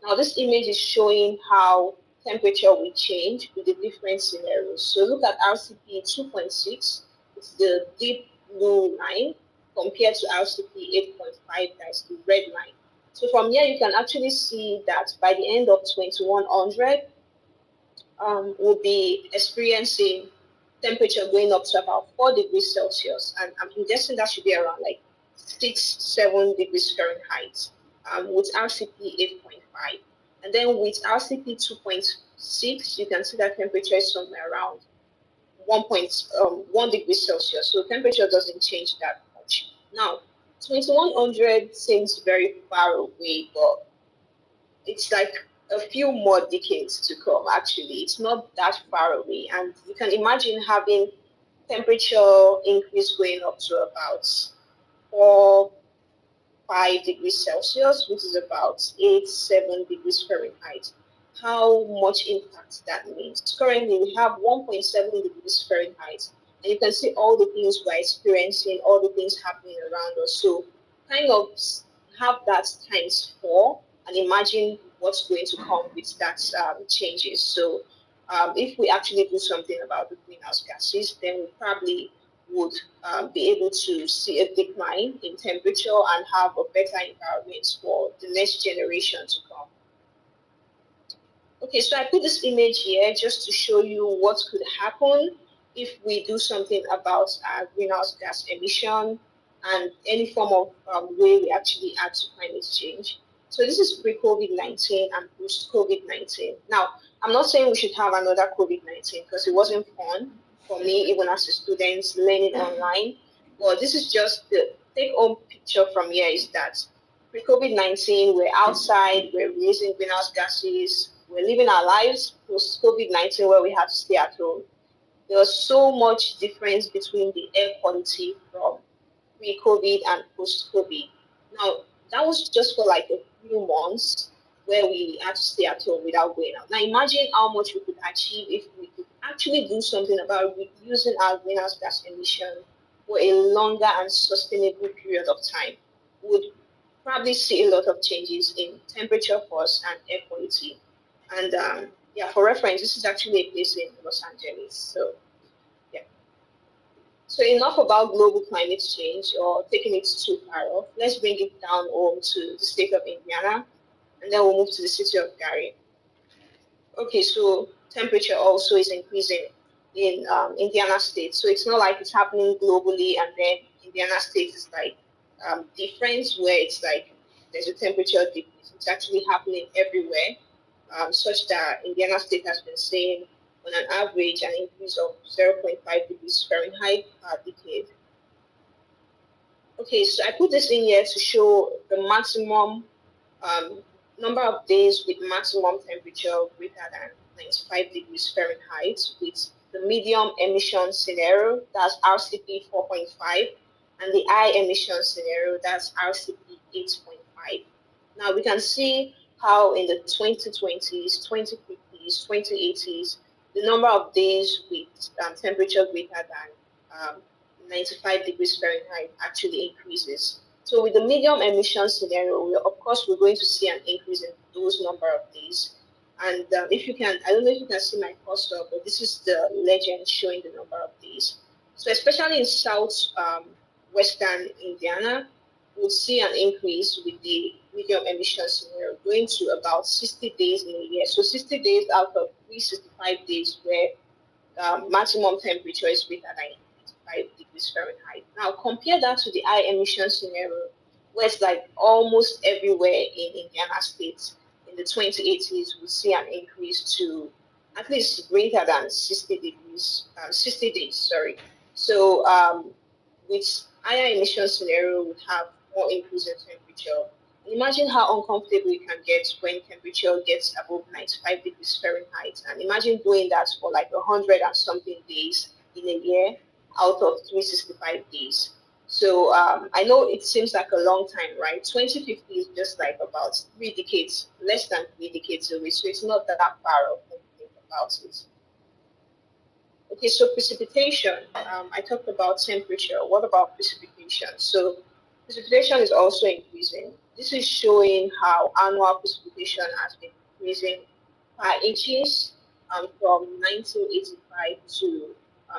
Now, this image is showing how temperature will change with the different scenarios. So look at RCP 2.6, it's the deep blue line, compared to RCP 8.5, that's the red line. So from here, you can actually see that by the end of 2100, we'll be experiencing temperature going up to about 4 degrees Celsius. And I'm guessing that should be around like 6-7 degrees Fahrenheit with RCP 8.5. And then with RCP 2.6, you can see that temperature is somewhere around 1 degree Celsius. So temperature doesn't change that much. Now, 2100 seems very far away, but it's like a few more decades to come, actually. It's not that far away. And you can imagine having temperature increase going up to about 4-5 degrees Celsius, which is about 8-7 degrees Fahrenheit. How much impact that means. Currently, we have 1.7 degrees Fahrenheit. And you can see all the things we're experiencing, all the things happening around us. So kind of have that times 4 and imagine what's going to come with that changes. So if we actually do something about the greenhouse gases, then we probably would be able to see a decline in temperature and have a better environment for the next generation to come. Okay, so I put this image here just to show you what could happen if we do something about greenhouse gas emission and any form of way we actually add to climate change. So this is pre-COVID-19 and post-COVID-19. Now, I'm not saying we should have another COVID-19 because it wasn't fun for me, even as a student learning online. But this is just the take-home picture from here is that pre-COVID-19, we're outside, we're releasing greenhouse gases, we're living our lives. Post-COVID-19, where we had to stay at home. There was so much difference between the air quality from pre-COVID and post-COVID. Now, that was just for like a few months where we had to stay at home without going out. Now, imagine how much we could achieve if we could actually do something about reducing our greenhouse gas emission for a longer and sustainable period of time. We would probably see a lot of changes in temperature first and air quality. And yeah, for reference, this is actually a place in Los Angeles. So, yeah. So enough about global climate change or taking it too far off. Let's bring it down home to the state of Indiana, and then we'll move to the city of Gary. Okay, so temperature also is increasing in Indiana state. So it's not like it's happening globally, and then Indiana state is like different, where it's like there's a temperature decrease. It's actually happening everywhere. Such that Indiana State has been saying on an average an increase of 0.5 degrees Fahrenheit per decade. Okay, so I put this in here to show the maximum number of days with maximum temperature greater than 95 degrees Fahrenheit with the medium emission scenario, that's RCP 4.5, and the high emission scenario, that's RCP 8.5. Now we can see how in the 2020s, 2050s, 2080s, the number of days with temperature greater than 95 degrees Fahrenheit actually increases. So with the medium emission scenario, of course, we're going to see an increase in those number of days. And if you can, I don't know if you can see my cursor, but this is the legend showing the number of days. So especially in southwestern Indiana, we'll see an increase with the medium emission scenario going to about 60 days in a year. So 60 days out of 365 days where maximum temperature is greater than 95 degrees Fahrenheit. Now compare that to the high emission scenario where it's like almost everywhere in Indiana State. In the 2080s, we'll see an increase to at least greater than 60 days, sorry. So with higher emission scenario would have more increase in temperature. Imagine how uncomfortable you can get when temperature gets above 95 degrees Fahrenheit. And imagine doing that for like 100 and something days in a year out of 365 days. So I know it seems like a long time, right? 2050 is just like about 3 decades, less than 3 decades away. So it's not that far off when you think about it. Okay, so precipitation. I talked about temperature. What about precipitation? So precipitation is also increasing. This is showing how annual precipitation has been increasing by inches from 1985 to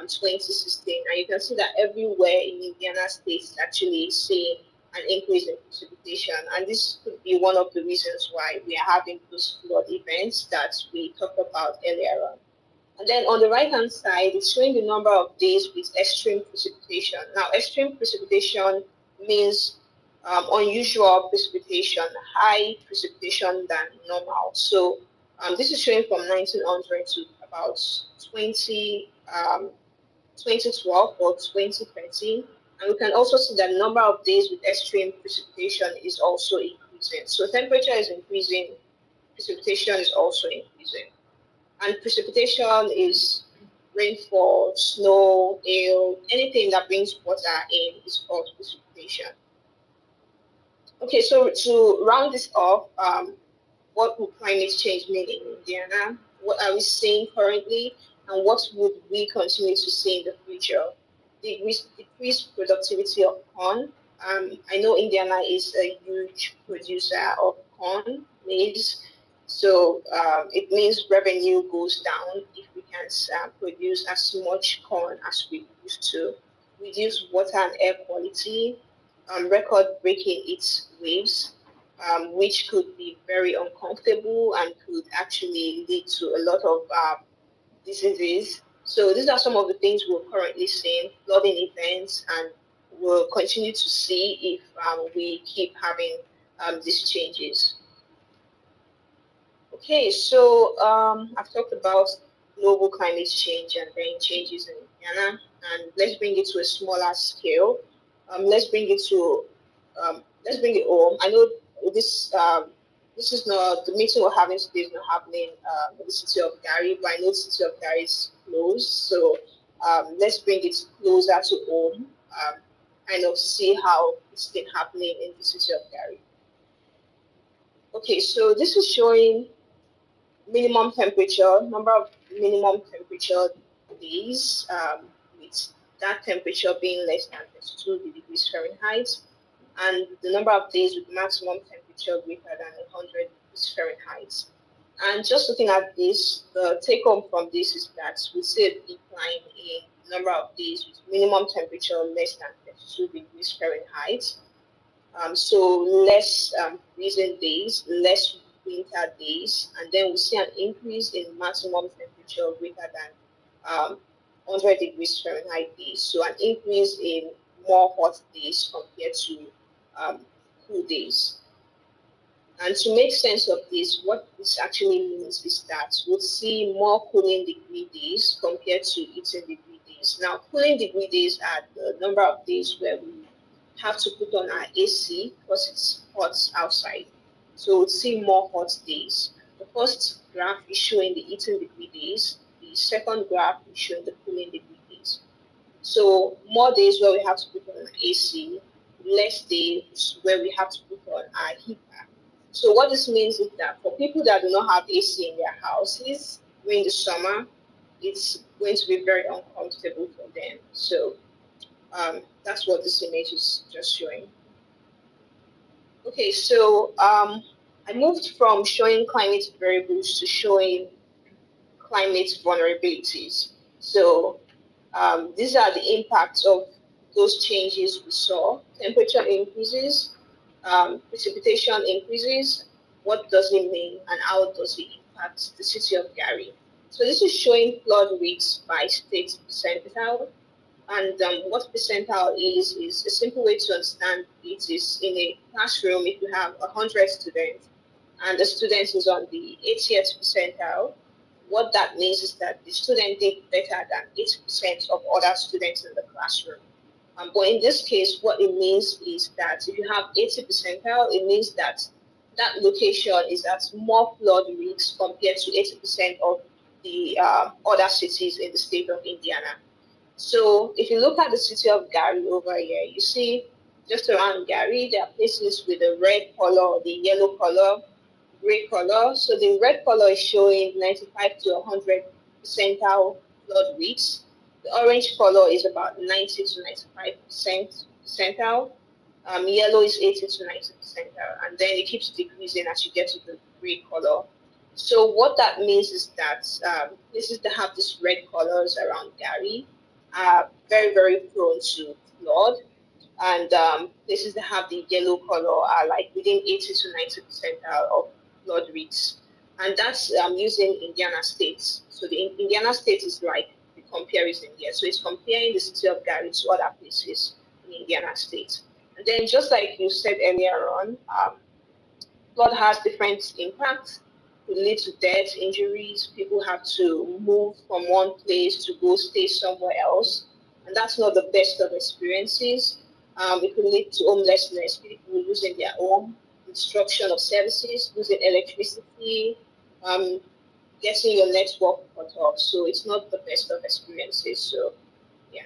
2016. And you can see that everywhere in Indiana State is actually seeing an increase in precipitation. And this could be one of the reasons why we are having those flood events that we talked about earlier on. And then on the right-hand side, it's showing the number of days with extreme precipitation. Now, extreme precipitation means unusual precipitation, high precipitation than normal. So this is showing from 1900 to about 2012 or 2013. And we can also see that the number of days with extreme precipitation is also increasing. So temperature is increasing, precipitation is also increasing. And precipitation is rainfall, snow, hail, anything that brings water in is called precipitation. Okay, so to round this off, what will climate change mean in Indiana? What are we seeing currently? And what would we continue to see in the future? Decreased productivity of corn. I know Indiana is a huge producer of corn, maize. So it means revenue goes down if we can't produce as much corn as we used to. Reduce water and air quality, record-breaking heat waves, which could be very uncomfortable and could actually lead to a lot of diseases. So these are some of the things we're currently seeing, flooding events, and we'll continue to see if we keep having these changes. Okay, so I've talked about global climate change and then changes in Indiana, and let's bring it to a smaller scale. Let's bring it home. I know this is not the meeting we're having today is not happening in the city of Gary, but I know the city of Gary is close, so let's bring it closer to home. Kind of see how it's been happening in the city of Gary. Okay, so this is showing minimum temperature, number of minimum temperature days, with that temperature being less than 32 degrees Fahrenheit, and the number of days with maximum temperature greater than 100 degrees Fahrenheit. And just looking at this, the take home from this is that we see a decline in the number of days with minimum temperature less than 32 degrees Fahrenheit. So less freezing days, less winter days, and then we see an increase in maximum temperature greater than 100 degrees Fahrenheit days. So an increase in more hot days compared to cool days. And to make sense of this, what this actually means is that we'll see more cooling degree days compared to heating degree days. Now, cooling degree days are the number of days where we have to put on our AC because it's hot outside. So we'll see more hot days. The first graph is showing the heating degree days. The second graph is showing the cooling degree days. So more days where we have to put on our AC, less days where we have to put on our heater. So what this means is that for people that do not have AC in their houses during the summer, it's going to be very uncomfortable for them. So that's what this image is just showing. Okay, so I moved from showing climate variables to showing climate vulnerabilities. So these are the impacts of those changes we saw. Temperature increases, precipitation increases. What does it mean and how does it impact the city of Gary? So this is showing flood risks by state percentile. And what percentile is a simple way to understand it is in a classroom, if you have 100 students and the student is on the 80th percentile, what that means is that the student did better than 80% of other students in the classroom. But in this case, what it means is that if you have 80 percentile, it means that that location is at more flood risks compared to 80% of the other cities in the state of Indiana. So if you look at the city of Gary over here, you see just around Gary, there are places with the red color, the yellow color, gray color. So the red color is showing 95 to 100 percentile flood risks. The orange color is about 90 to 95% percentile. Yellow is 80 to 90 percentile, and then it keeps decreasing as you get to the gray color. So what that means is that places that have these red colors around Gary are very, very prone to flood, and places that have the yellow color are like within 80 to 90 percentile of flood risks. And that's using Indiana states. So the Indiana state is like the comparison here. So it's comparing the city of Gary to other places in Indiana state. And then just like you said earlier on, flood has different impacts. It could lead to death, injuries. People have to move from one place to go stay somewhere else. And that's not the best of experiences. It could lead to homelessness, people losing their home, destruction of services, losing electricity, getting your network cut off. So it's not the best of experiences. So, yeah.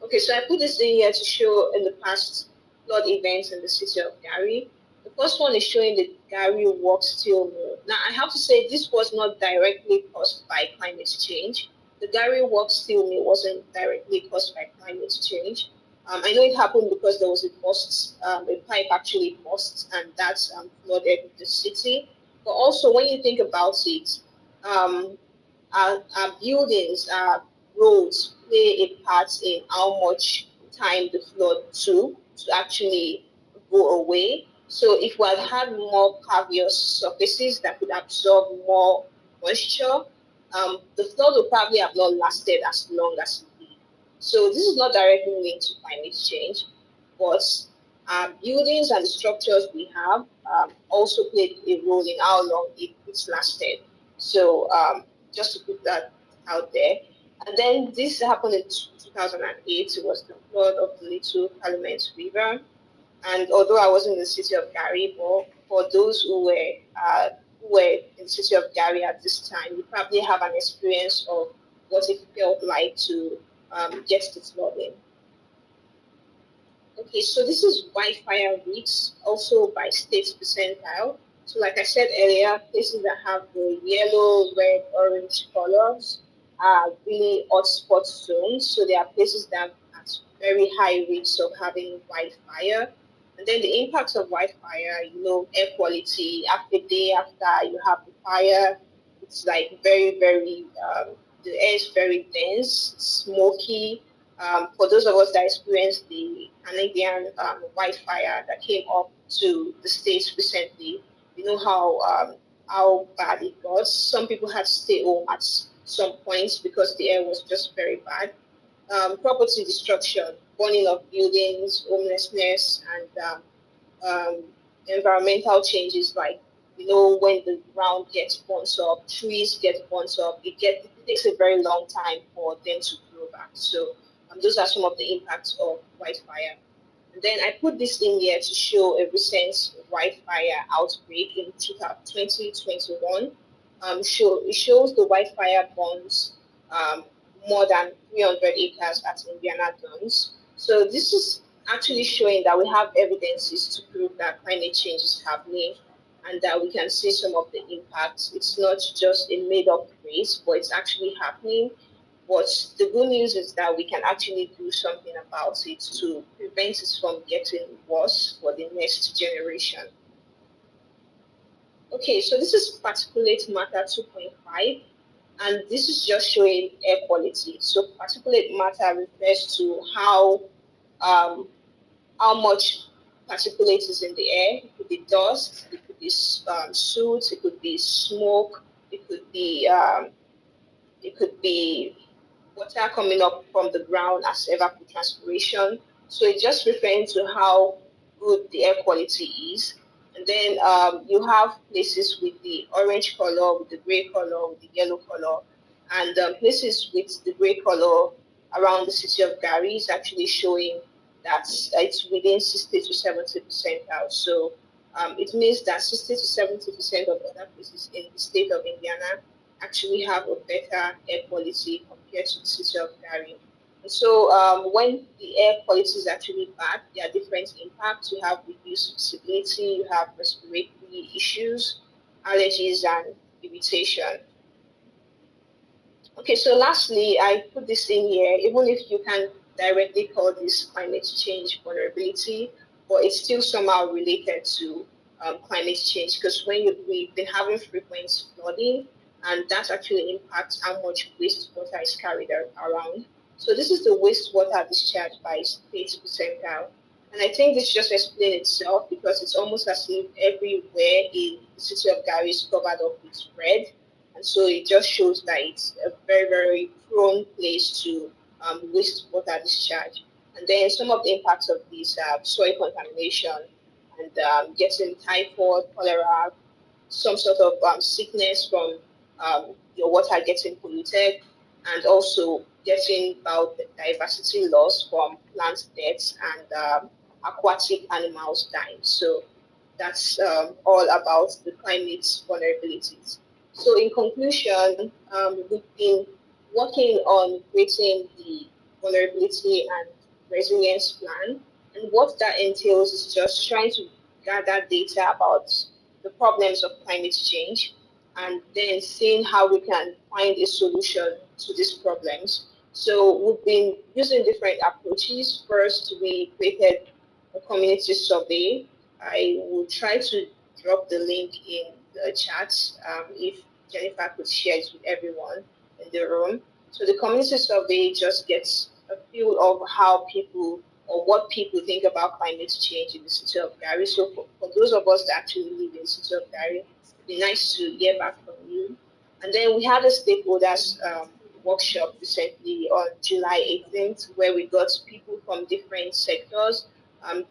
Okay, so I put this in here to show in the past flood events in the city of Gary. The first one is showing the Gary Work Steel Mill. Now, I have to say this was not directly caused by climate change. The Gary Work Steel Mill wasn't directly caused by climate change. I know it happened because there was a burst, a pipe actually burst, and that flooded the city. But also, when you think about it, our buildings, our roads play a part in how much time the flood took to actually go away. So if we had more pervious surfaces that could absorb more moisture, the flood would probably have not lasted as long as it did. So this is not directly linked to climate change, but buildings and the structures we have also played a role in how long it's lasted. So just to put that out there. And then this happened in 2008. It was the flood of the Little Calumet River. And although I wasn't in the city of Gary, but for those who were in the city of Gary at this time, you probably have an experience of what it felt like to get to flooding. Okay, so this is wildfire risks, also by state percentile. So like I said earlier, places that have the yellow, red, orange colors are really hotspot zones. So there are places that are at very high risks of having wildfire. And then the impacts of wildfire, air quality, after the day after you have the fire, it's like very, very, the air is very dense, smoky. For those of us that experienced the Canadian wildfire that came up to the States recently, you know how bad it was. Some people had to stay home at some points because the air was just very bad. Property destruction, burning of buildings, homelessness, and environmental changes like, when the ground gets burnt up, trees get burnt up, it takes a very long time for them to grow back. So those are some of the impacts of wildfire. And then I put this in here to show a recent wildfire outbreak in 2021. It shows the wildfire burns more than 300 acres at Indiana Dunes. So this is actually showing that we have evidences to prove that climate change is happening and that we can see some of the impacts. It's not just a made-up phrase, but it's actually happening. But the good news is that we can actually do something about it to prevent it from getting worse for the next generation. Okay, so this is particulate matter 2.5, and this is just showing air quality. So particulate matter refers to how much particulate is in the air. It could be dust, it could be soot, it could be smoke, it could be water coming up from the ground as evapotranspiration. So it's just referring to how good the air quality is. And then you have places with the orange color, with the gray color, with the yellow color, and places with the gray color around the city of Gary is actually showing that it's within 60 to 70 percentile. So it means that 60 to 70% of other places in the state of Indiana actually have a better air quality compared to the city of Gary. And so when the air quality is actually bad, there are different impacts. You have reduced visibility, you have respiratory issues, allergies, and irritation. Okay, so lastly, I put this in here, even if you can directly call this climate change vulnerability, but it's still somehow related to climate change, because we've been having frequent flooding, and that actually impacts how much wastewater is carried around. So this is the wastewater discharge by state percentile. And I think this just explains itself, because it's almost as if everywhere in the city of Gary is covered up with red. And so it just shows that it's a very, very prone place to wastewater discharge. And then some of the impacts of these soil contamination and getting typhoid, cholera, some sort of sickness from your water getting polluted, and also getting biodiversity loss from plant deaths and aquatic animals dying. So that's all about the climate vulnerabilities. So in conclusion, we've been working on creating the vulnerability and resilience plan. And what that entails is just trying to gather data about the problems of climate change, and then seeing how we can find a solution to these problems. So we've been using different approaches. First, we created a community survey. I will try to drop the link in the chat if Jennifer could share it with everyone in the room. So the community survey just gets a feel of how people or what people think about climate change in the city of Gary. So for those of us that actually live in the city of Gary, it'd be nice to hear back from you. And then we had a stakeholders workshop recently on July 18th, where we got people from different sectors,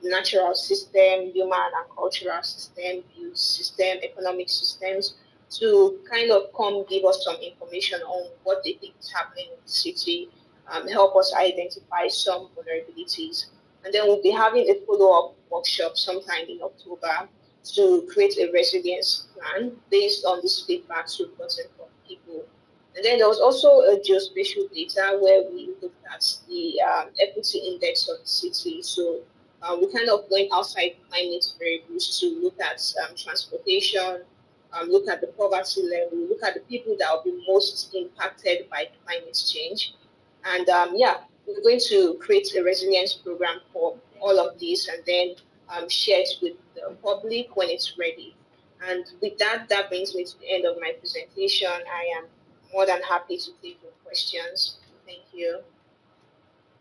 natural system, human and cultural system, youth system, economic systems, to kind of come give us some information on what they think is happening in the city, help us identify some vulnerabilities. And then we'll be having a follow-up workshop sometime in October to create a resilience plan based on this feedback we've gotten from people. And then there was also a geospatial data where we looked at the equity index of the city. So we kind of went outside climate variables to look at transportation, look at the poverty level, look at the people that will be most impacted by climate change. And yeah, we're going to create a resilience program for all of these, and then share it with the public when it's ready. And with that, that brings me to the end of my presentation. I am more than happy to take your questions. Thank you.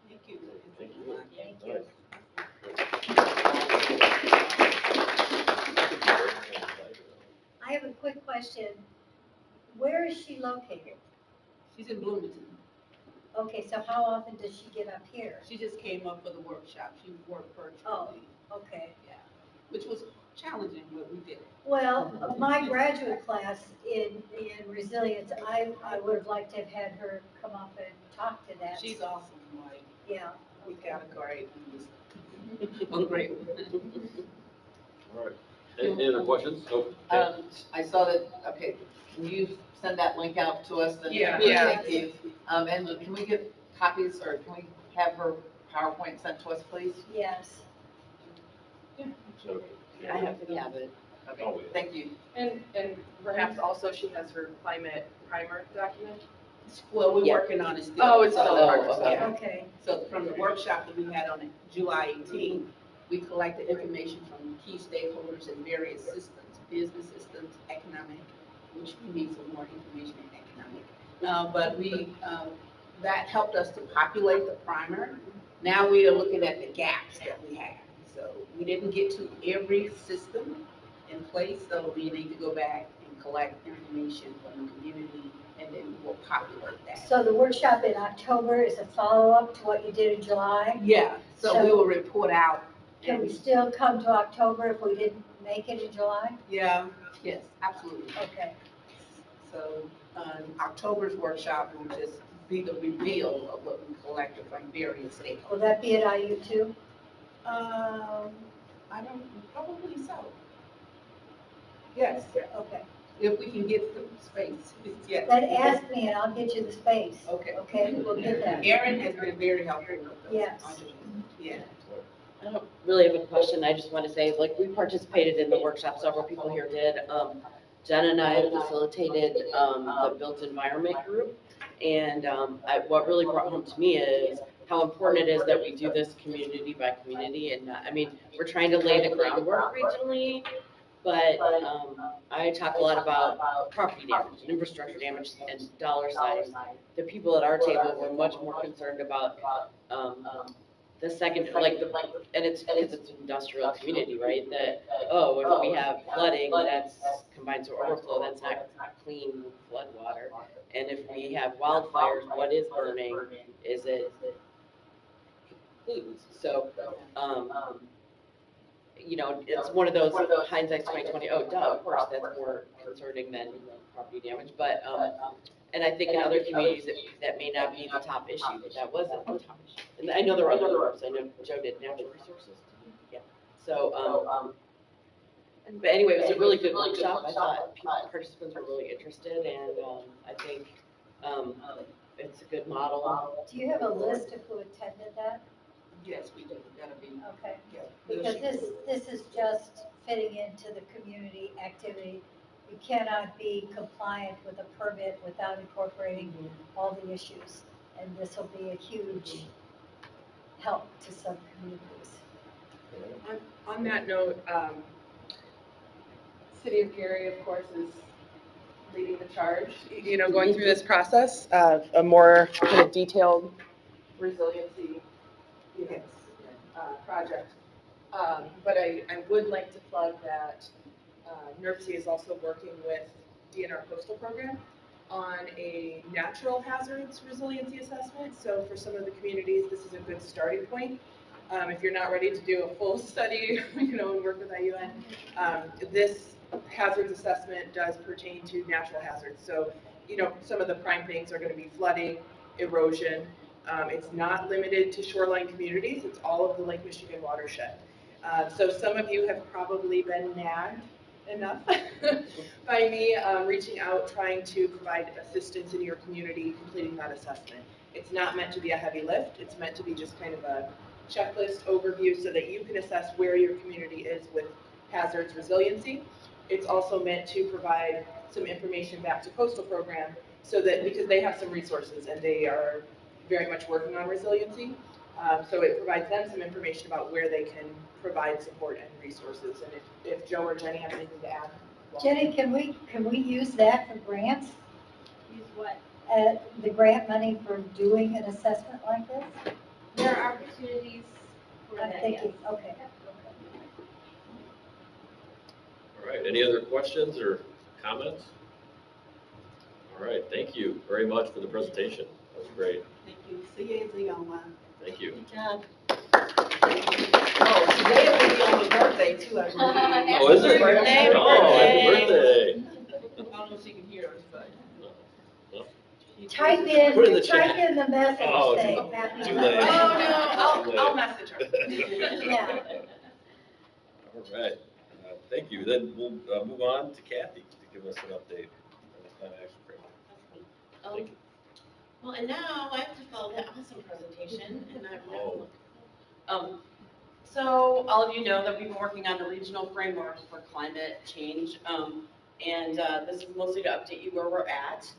Thank you. Thank you. Thank you. I have a quick question. Where is she located? She's in Bloomington. Okay, so how often does she get up here? She just came up for the workshop. She worked virtually. Oh, okay. Yeah, which was challenging, but we did it. Well, my graduate class in resilience, I would have liked to have had her come up and talk to that. She's awesome, like, Yeah. we got a great, a great one. All right. Any other questions? Oh, I saw that, okay, can you send that link out to us? Then? Yeah. Thank you. And can we get copies, or can we have her PowerPoint sent to us, please? Yes. So, I have to have it. Okay, thank you. And perhaps also she has her climate primer document? Well, we're Yeah. working on it still. Oh, it's still So, progress, okay. yeah. Okay. So from the workshop that we had on July 18th, we collected information from key stakeholders in various systems, business systems, economic, which we need some more information in economic. But that helped us to populate the primer. Now we are looking at the gaps that we have. So we didn't get to every system in place, so we need to go back and collect information from the community, and then we'll populate that. So the workshop in October is a follow-up to what you did in July? Yeah, so we will report out. Can we still come to October if we didn't make it in July? Yeah, yes, absolutely. Okay. So October's workshop will just be the reveal of what we collected from various Will stakeholders. that be at IU too? I don't, probably so. Yes, Okay. if we can get some space, yes. Then ask me and I'll get you the space. Okay. Okay, we'll get that. Erin has been very helpful with those. Yes. Yeah. I don't really have a question. I just want to say, like, we participated in the workshop, several people here did. Jen and I facilitated the built environment group. And what really brought home to me is how important it is that we do this community by community. And I mean, we're trying to lay the groundwork regionally, but I talk a lot about property damage and infrastructure damage and dollar signs. The people at our table were much more concerned about the second, like, and it's because it's an industrial community, right? That, oh, if we have flooding, that's combined to overflow, that's not clean flood water. And if we have wildfires, what is burning? Is it pollutants? So, you know, it's one of those hindsight's 2020. Oh, duh, of course, that's more concerning than property damage. But and I think in other communities that may not be the top issue, but that wasn't the top issue. And I know there were other groups. I know Joe did natural resources. Yeah. So, but anyway, it was a really good workshop. I thought participants were really interested, and I think it's a good model. Do you have a list of who attended that? Yes, we do, that'll be. Okay. Yeah. Because this is just fitting into the community activity. You cannot be compliant with a permit without incorporating all the issues. And this will be a huge help to some communities. On that note, City of Gary, of course, is leading the charge, you know, going through this process of a more kind of detailed resiliency project. But I would like to plug that NERC is also working with DNR Coastal Program on a natural hazards resiliency assessment. So for some of the communities, this is a good starting point. If you're not ready to do a full study, you know, and work with IUN, this hazards assessment does pertain to natural hazards. So, you know, some of the prime things are going to be flooding, erosion. It's not limited to shoreline communities. It's all of the Lake Michigan watershed. So some of you have probably been nagged enough by me reaching out, trying to provide assistance in your community completing that assessment. It's not meant to be a heavy lift. It's meant to be just kind of a checklist overview so that you can assess where your community is with hazards resiliency. It's also meant to provide some information back to Coastal Program so that, because they have some resources and they are very much working on resiliency. So it provides them some information about where they can provide support and resources. And if Joe or Jenny have anything to add. Well, Jenny, can we use that for grants? Use what? The grant money for doing an assessment like this? There are opportunities for I'm that, thinking, yes. okay. All right, any other questions or comments? All right, thank you very much for the presentation. That was great. Thank you. See you in Leoma. Thank you. Good job. Oh, today is Leoma's birthday too, I believe. Oh, is it? Birthday, Oh, happy birthday. I don't know if she can hear us, but. Type Put it in the in, type in the message Oh, saying happy too birthday. late. Oh, no, I'll message her. Yeah. All right, thank you. Then we'll move on to Kathy to give us an update on the climate action framework. Thank you. Well, and now I have to follow that awesome presentation, and so all of you know that we've been working on a regional framework for climate change, and this is mostly to update you where we're at,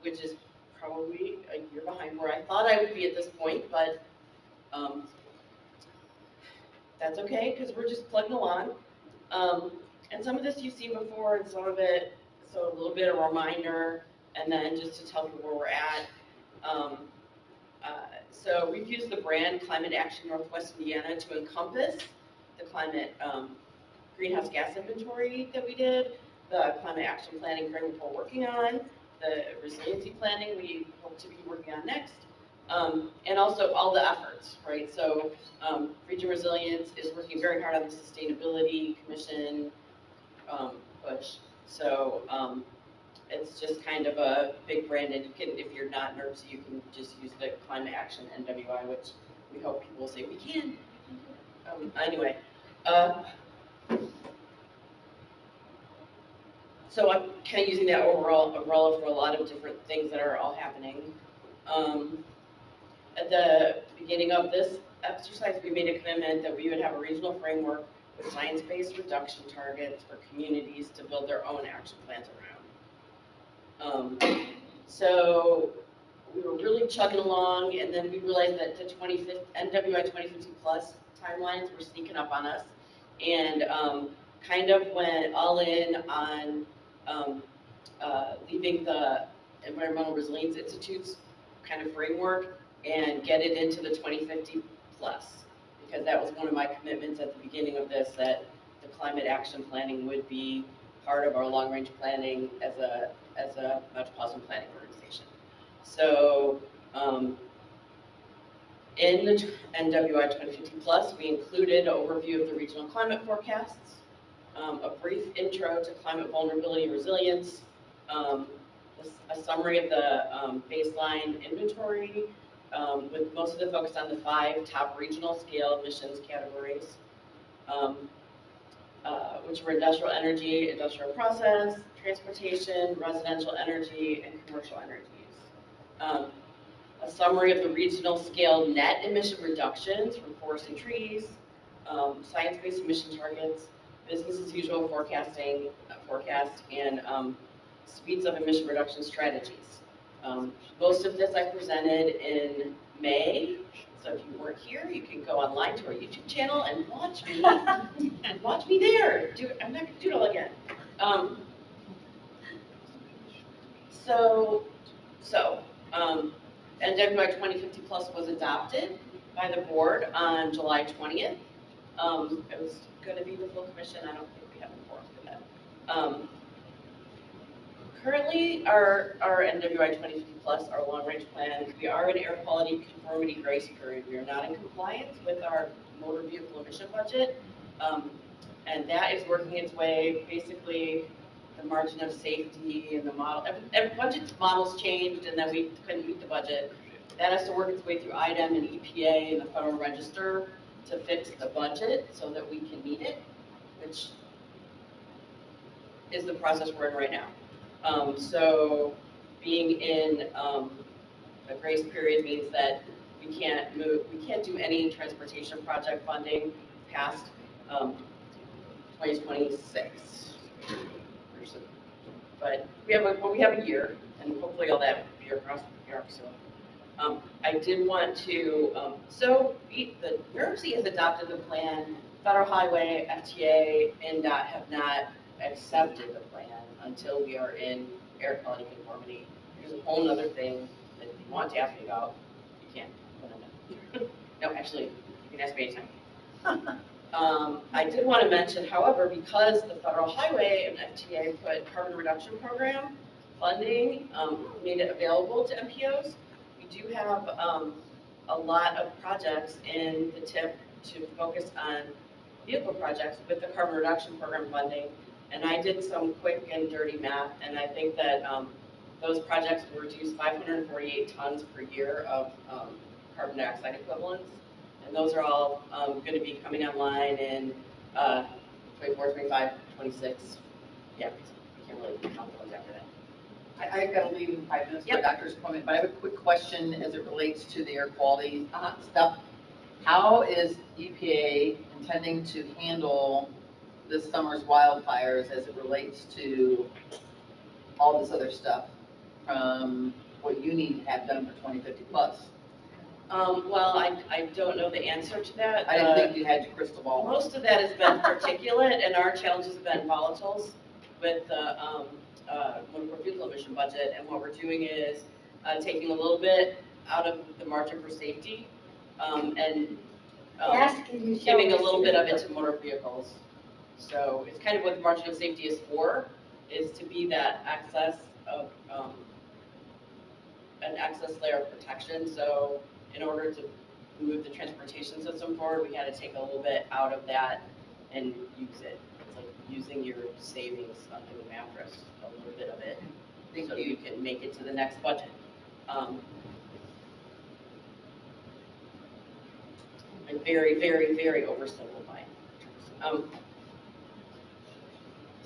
which is probably a year behind where I thought I would be at this point, but that's okay, because we're just plugging along. And some of this you've seen before, and some of it, so a little bit of a reminder, and then just to tell you where we're at. So we've used the brand Climate Action Northwest Indiana to encompass the climate greenhouse gas inventory that we did, the climate action planning framework we're working on, the resiliency planning we hope to be working on next, and also all the efforts, right? So Region Resilience is working very hard on the Sustainability Commission push. So It's just kind of a big branded, you can, if you're not NERC, you can just use the Climate Action NWI, which we hope people will say we can. Anyway, so I'm kind of using that overall umbrella for a lot of different things that are all happening. At the beginning of this exercise, we made a commitment that we would have a regional framework with science-based reduction targets for communities to build their own action plans around. So we were really chugging along, and then we realized that the NWI 2050 plus timelines were sneaking up on us, and kind of went all in on leaving the Environmental Resilience Institute's kind of framework and get it into the 2050 plus, because that was one of my commitments at the beginning of this, that the climate action planning would be part of our long-range planning as a metropolitan planning organization. So in the NWI 2050 plus, we included an overview of the regional climate forecasts, a brief intro to climate vulnerability and resilience, a summary of the baseline inventory, with most of the focus on the 5 top regional scale emissions categories, which were industrial energy, industrial process, transportation, residential energy, and commercial energies. A summary of the regional scale net emission reductions from forests and trees, science-based emission targets, business as usual forecast, and speeds of emission reduction strategies. Most of this I presented in May, so if you weren't here, you can go online to our YouTube channel and watch me, there. I'm not gonna do it all again. NWI 2050 Plus was adopted by the board on July 20th. It was going to be the full commission. I don't think we have a forum for that. Currently, our NWI 2050 Plus, our long-range plan, we are in air quality conformity grace period. We are not in compliance with our motor vehicle emission budget, and that is working its way. Basically, the margin of safety and the model, every budget models changed, and then we couldn't meet the budget. That has to work its way through IDEM and EPA and the Federal Register to fix the budget so that we can meet it, which is the process we're in right now. So being in a grace period means that we can't do any transportation project funding past 2026. But we have a year, and hopefully all that bureaucracy. So I did want to, the NERC has adopted the plan. Federal Highway, FTA, and NDOT have not accepted the plan until we are in air quality conformity. There's a whole other thing that if you want to ask me about, you can. No, actually, you can ask me anytime. I did want to mention, however, because the Federal Highway and FTA put carbon reduction program funding, made it available to MPOs, we do have a lot of projects in the TIP to focus on vehicle projects with the carbon reduction program funding. And I did some quick and dirty math, and I think that those projects will reduce 548 tons per year of carbon dioxide equivalents. And those are all going to be coming online in 24, 25, 26. Yeah, we can't really count the ones after that. I've got to leave in 5 minutes for a doctor's appointment, but I have a quick question as it relates to the air quality stuff. How is EPA intending to handle this summer's wildfires as it relates to all this other stuff from what you need to have done for 2050 plus? Well, I don't know the answer to that. I didn't think you had your crystal ball. Most of that has been particulate, and our challenges have been volatiles with the motor vehicle emission budget. And what we're doing is taking a little bit out of the margin for safety and giving a little bit of it to motor vehicles. So it's kind of what the margin of safety is for, is to be that access of an access layer of protection. So in order to move the transportation system forward, we had to take a little bit out of that and use it. It's like using your savings under the mattress, a little bit of it, so you can make it to the next budget. I'm very, very, very oversimplifying.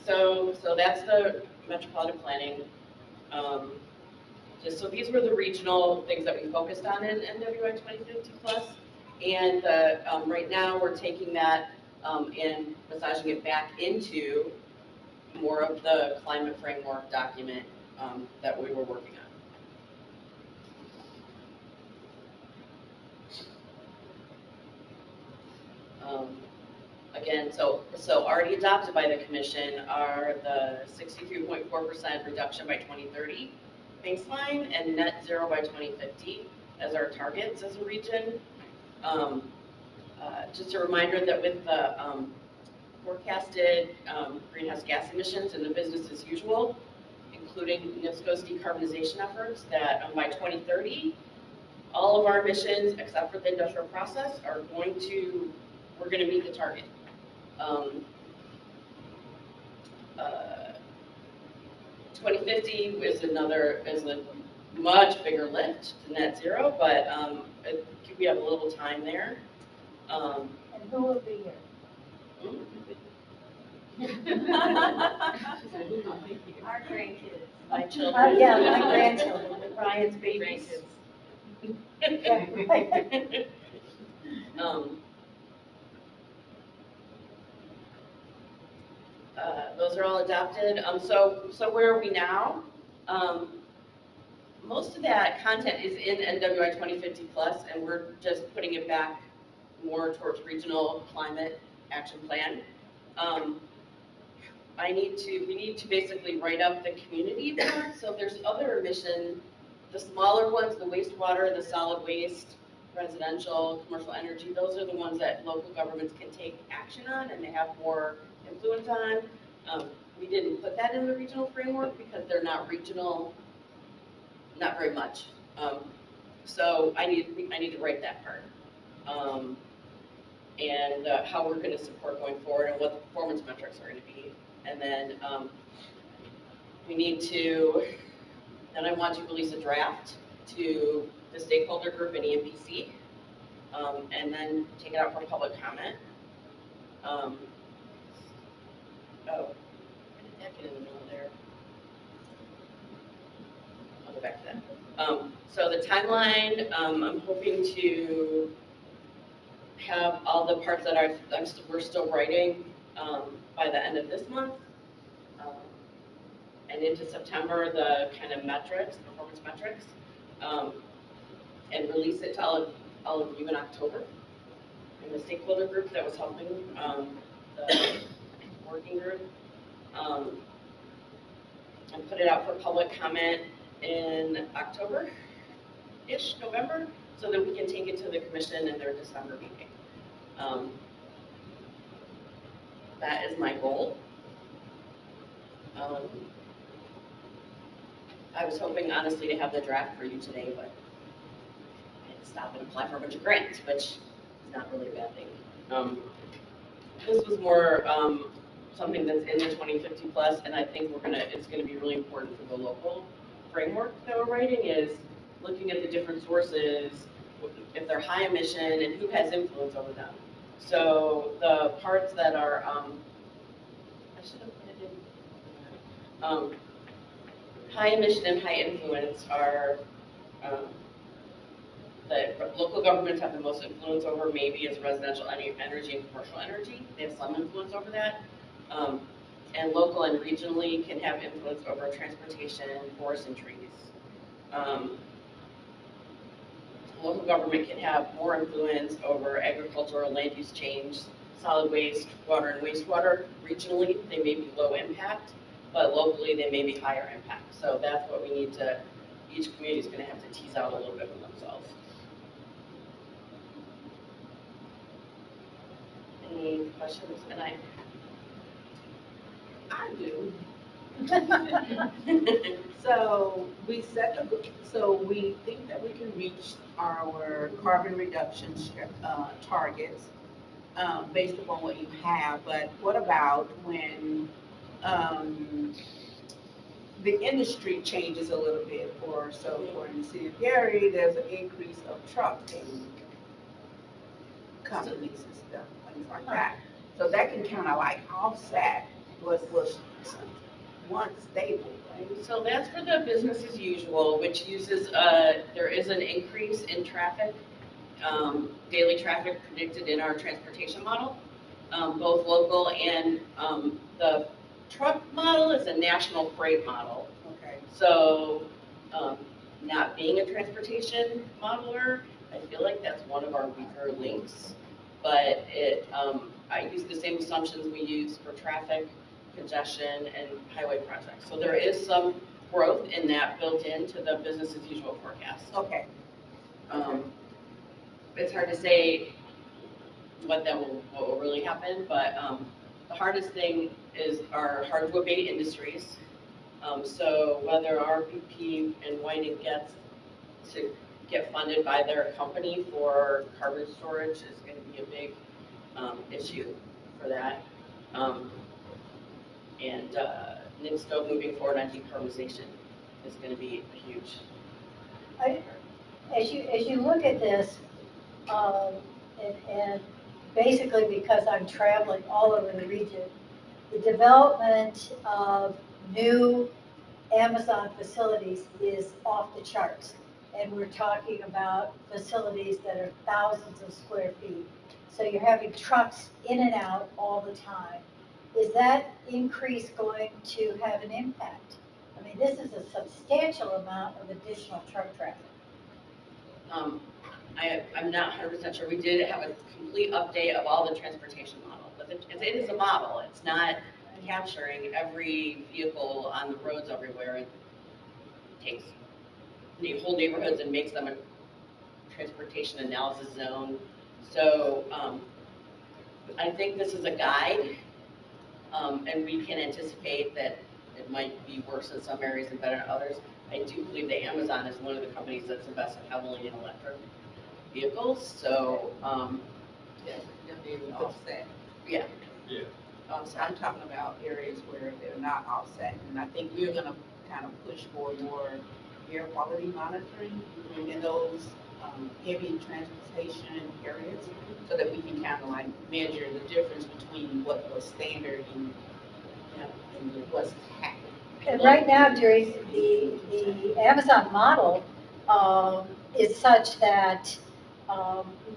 So that's the metropolitan planning. So these were the regional things that we focused on in NWI 2050 plus. And right now we're taking that and massaging it back into more of the climate framework document that we were working on. Again, so already adopted by the commission are the 63.4% reduction by 2030 baseline and net zero by 2050 as our targets as a region. Just a reminder that with the forecasted greenhouse gas emissions and the business as usual, including NIPSCO's decarbonization efforts, that by 2030, all of our emissions, except for the industrial process, are we're going to meet the target. 2050 is a much bigger lift to net zero, but we have a little time there. And who will be here? Our grandkids. My children. Yeah, my grandchildren. Brian's babies. Yeah, right. Those are all adopted. So where are we now? Most of that content is in NWI 2050 plus, and we're just putting it back more towards regional climate action plan. We need to basically write up the community part. So there's other emission, the smaller ones, the wastewater, the solid waste, residential, commercial energy, those are the ones that local governments can take action on and they have more influence on. We didn't put that in the regional framework because they're not regional, not very much. So I need to write that part. And how we're going to support going forward and what the performance metrics are going to be. And then we need to, then I want to release a draft to the stakeholder group in EMPC, and then take it out for public comment. Oh, where did that get in the middle there? I'll go back to that. So the timeline, I'm hoping to have all the parts that we're still writing by the end of this month, and into September, the kind of metrics, performance metrics, and release it to all of you in October. And the stakeholder group that was helping the working group, and put it out for public comment in October-ish, November, so that we can take it to the commission in their December meeting. That is my goal. I was hoping, honestly, to have the draft for you today, but I had to stop and apply for a bunch of grants, which is not really a bad thing. This was more something that's in the 2050 plus, and I think it's gonna be really important for the local framework that we're writing, is looking at the different sources, if they're high emission, and who has influence over them. So the parts that are, I should have put it in, high emission and high influence are, that local governments have the most influence over, maybe is residential energy and commercial energy. They have some influence over that. And local and regionally can have influence over transportation, forests, and trees. Local government can have more influence over agricultural land use change, solid waste, water and wastewater. Regionally, they may be low impact, but locally they may be higher impact. So that's what we need to, each community is going to have to tease out a little bit for themselves. Any questions? And I do. So we think that we can reach our carbon reduction targets based upon what you have, but what about when the industry changes a little bit for in the city of Gary, there's an increase of trucking companies and stuff, things like that. So that can kind of like offset what was once stable, right? So that's for the business as usual, which uses, there is an increase in traffic, daily traffic predicted in our transportation model, both local and the truck model is a national freight model. Okay. So, not being a transportation modeler, I feel like that's one of our weaker links. But I use the same assumptions we use for traffic, congestion, and highway projects. So there is some growth in that built into the business as usual forecast. Okay. It's hard to say what will really happen, but the hardest thing is our hard to abate industries. So whether RPP and Whiting gets to get funded by their company for carbon storage is going to be a big issue for that. And NIPSCO moving forward on decarbonization is going to be huge. As you look at this, and basically because I'm traveling all over the region, the development of new Amazon facilities is off the charts. And we're talking about facilities that are thousands of square feet. So you're having trucks in and out all the time. Is that increase going to have an impact? I mean, this is a substantial amount of additional truck traffic. I'm not 100% sure. We did have a complete update of all the transportation models, but it is a model. It's not capturing every vehicle on the roads everywhere. It takes whole neighborhoods and makes them a transportation analysis zone. So I think this is a guide, and we can anticipate that it might be worse in some areas and better in others. I do believe that Amazon is one of the companies that's invested heavily in electric vehicles, so Offset. yeah. So I'm talking about areas where they're not offset, and I think we're gonna kind of push for more air quality monitoring in those heavy transportation areas, so that we can kind of like measure the difference between what was standard and what's happening. And right now, Jerry, the Amazon model is such that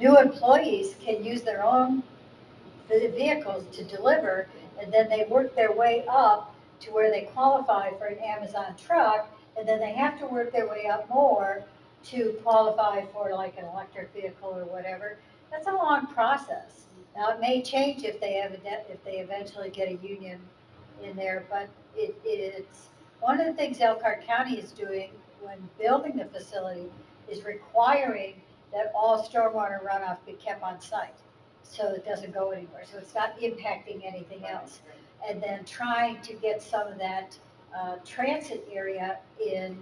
new employees can use their own vehicles to deliver, and then they work their way up to where they qualify for an Amazon truck, and then they have to work their way up more to qualify for like an electric vehicle or whatever. That's a long process. Now, it may change if they eventually get a union in there, but it's one of the things Elkhart County is doing when building the facility is requiring that all stormwater runoff be kept on site, so it doesn't go anywhere, so it's not impacting anything else. And then trying to get some of that transit area in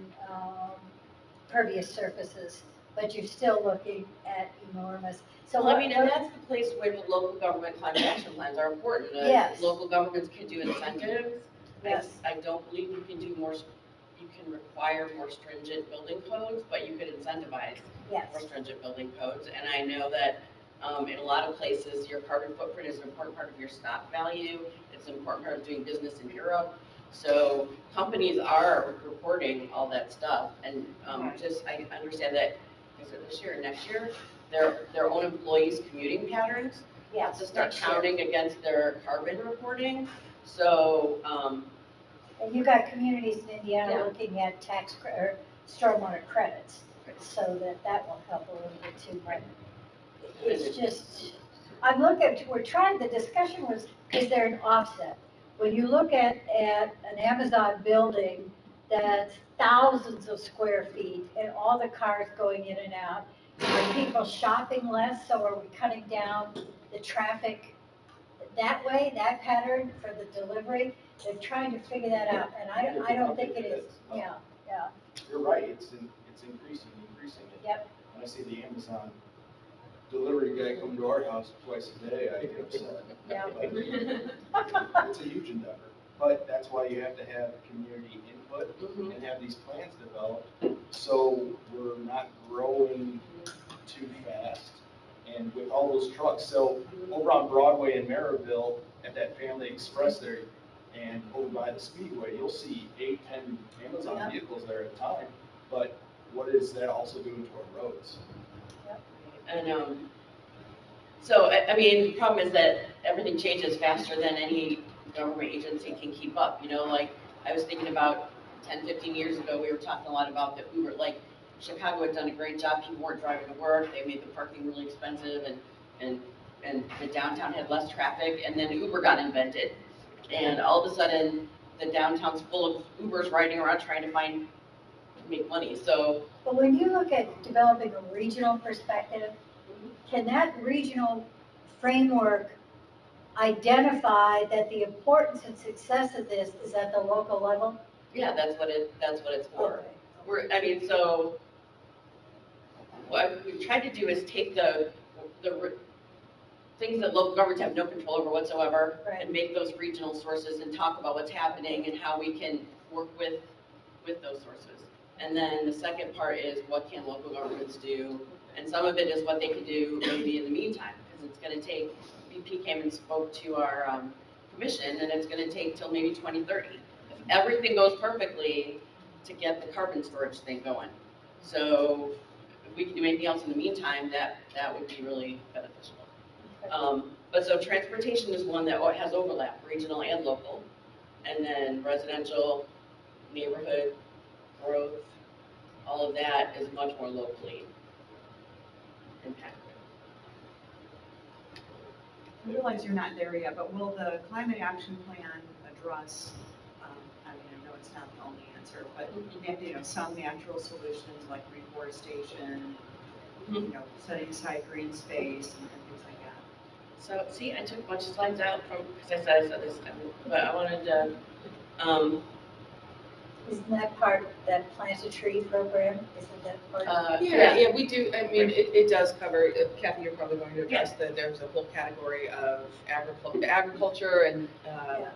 pervious surfaces, but you're still looking at enormous. So Well, I mean, and that's the place where the local government climate action plans are important. Yes. Local governments can do incentives. Yes. I don't believe you can do more, you can require more stringent building codes, but you could incentivize Yes. more stringent building codes. And I know that in a lot of places, your carbon footprint is an important part of your stock value. It's an important part of doing business in Europe. So companies are reporting all that stuff. And I understand that, is it this year or next year, their own employees' commuting patterns Yes, to start next year. counting against their carbon reporting. So, And you got communities in Indiana Yeah. looking at or stormwater credits, so that will help a little bit too, but it's just, the discussion was, is there an offset? When you look at an Amazon building that's thousands of square feet and all the cars going in and out, are people shopping less, so are we cutting down the traffic that way, that pattern for the delivery? They're trying to figure that out, and I don't think it is, yeah. You're right, it's increasing. Yep. When I see the Amazon delivery guy come to our house twice a day, I get upset. Yeah. But it's a huge endeavor, but that's why you have to have community input input and have these plans developed, so we're not growing too fast. And with all those trucks, so over on Broadway in Maryville, at that Family Express there, and over by the Speedway, you'll see 8, 10 Amazon vehicles there at a time. But what is that also doing to our roads? And, so, I mean, the problem is that everything changes faster than any government agency can keep up, you know, like, I was thinking about 10, 15 years ago, we were talking a lot about the Uber, like, Chicago had done a great job, people weren't driving to work, they made the parking really expensive, and the downtown had less traffic, and then Uber got invented, and all of a sudden, the downtown's full of Ubers riding around trying to make money, so. But when you look at developing a regional perspective, can that regional framework identify that the importance and success of this is at the local level? Yeah, that's what it's for. I mean, so, what we've tried to do is take the things that local governments have no control over whatsoever, and make those regional sources and talk about what's happening and how we can work with those sources. And then the second part is what can local governments do, and some of it is what they can do maybe in the meantime, because it's gonna take, BP came and spoke to our commission, and it's gonna take till maybe 2030. If everything goes perfectly, to get the carbon storage thing going. So if we can do anything else in the meantime, that would be really beneficial. But so transportation is one that has overlap, regional and local. And then residential, neighborhood, growth, all of that is much more locally impacted. I realize you're not there yet, but will the climate action plan address, I mean, I know it's not the only answer, but, you know, some natural solutions like reforestation, you know, setting aside green space and things like that? So, see, I took a bunch of slides out from, because I said this, but I wanted to, Isn't that part of that plant a tree program? Isn't that part? Yeah, we do, I mean, it does cover, Kathy, you're probably going to address that there's a whole category of agriculture and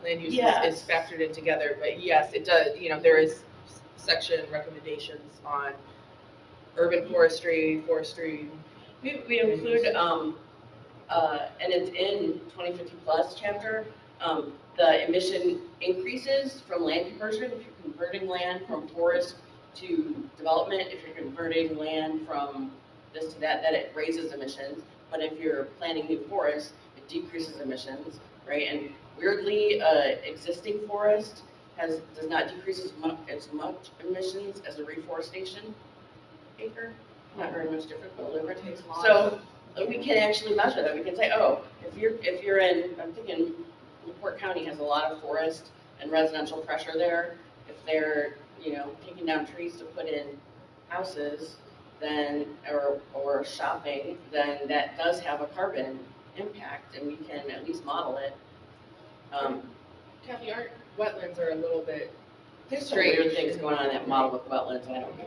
land use is factored in together, but yes, it does, you know, there is section recommendations on urban forestry. We include, and it's in 2050 plus chapter, the emission increases from land conversion, if you're converting land from forest to development, if you're converting land from this to that it raises emissions. But if you're planting new forests, it decreases emissions, right? And weirdly, existing forest does not decrease as much emissions as a reforestation acre. Not very much different, but a little bit. So we can actually measure that. We can say, oh, if you're in, I'm thinking LaPorte County has a lot of forest and residential pressure there. If they're, you know, taking down trees to put in houses, then, or shopping, then that does have a carbon impact, and we can at least model it. Kathy, our wetlands are a little bit There's some weird things going on in that model with wetlands. I don't know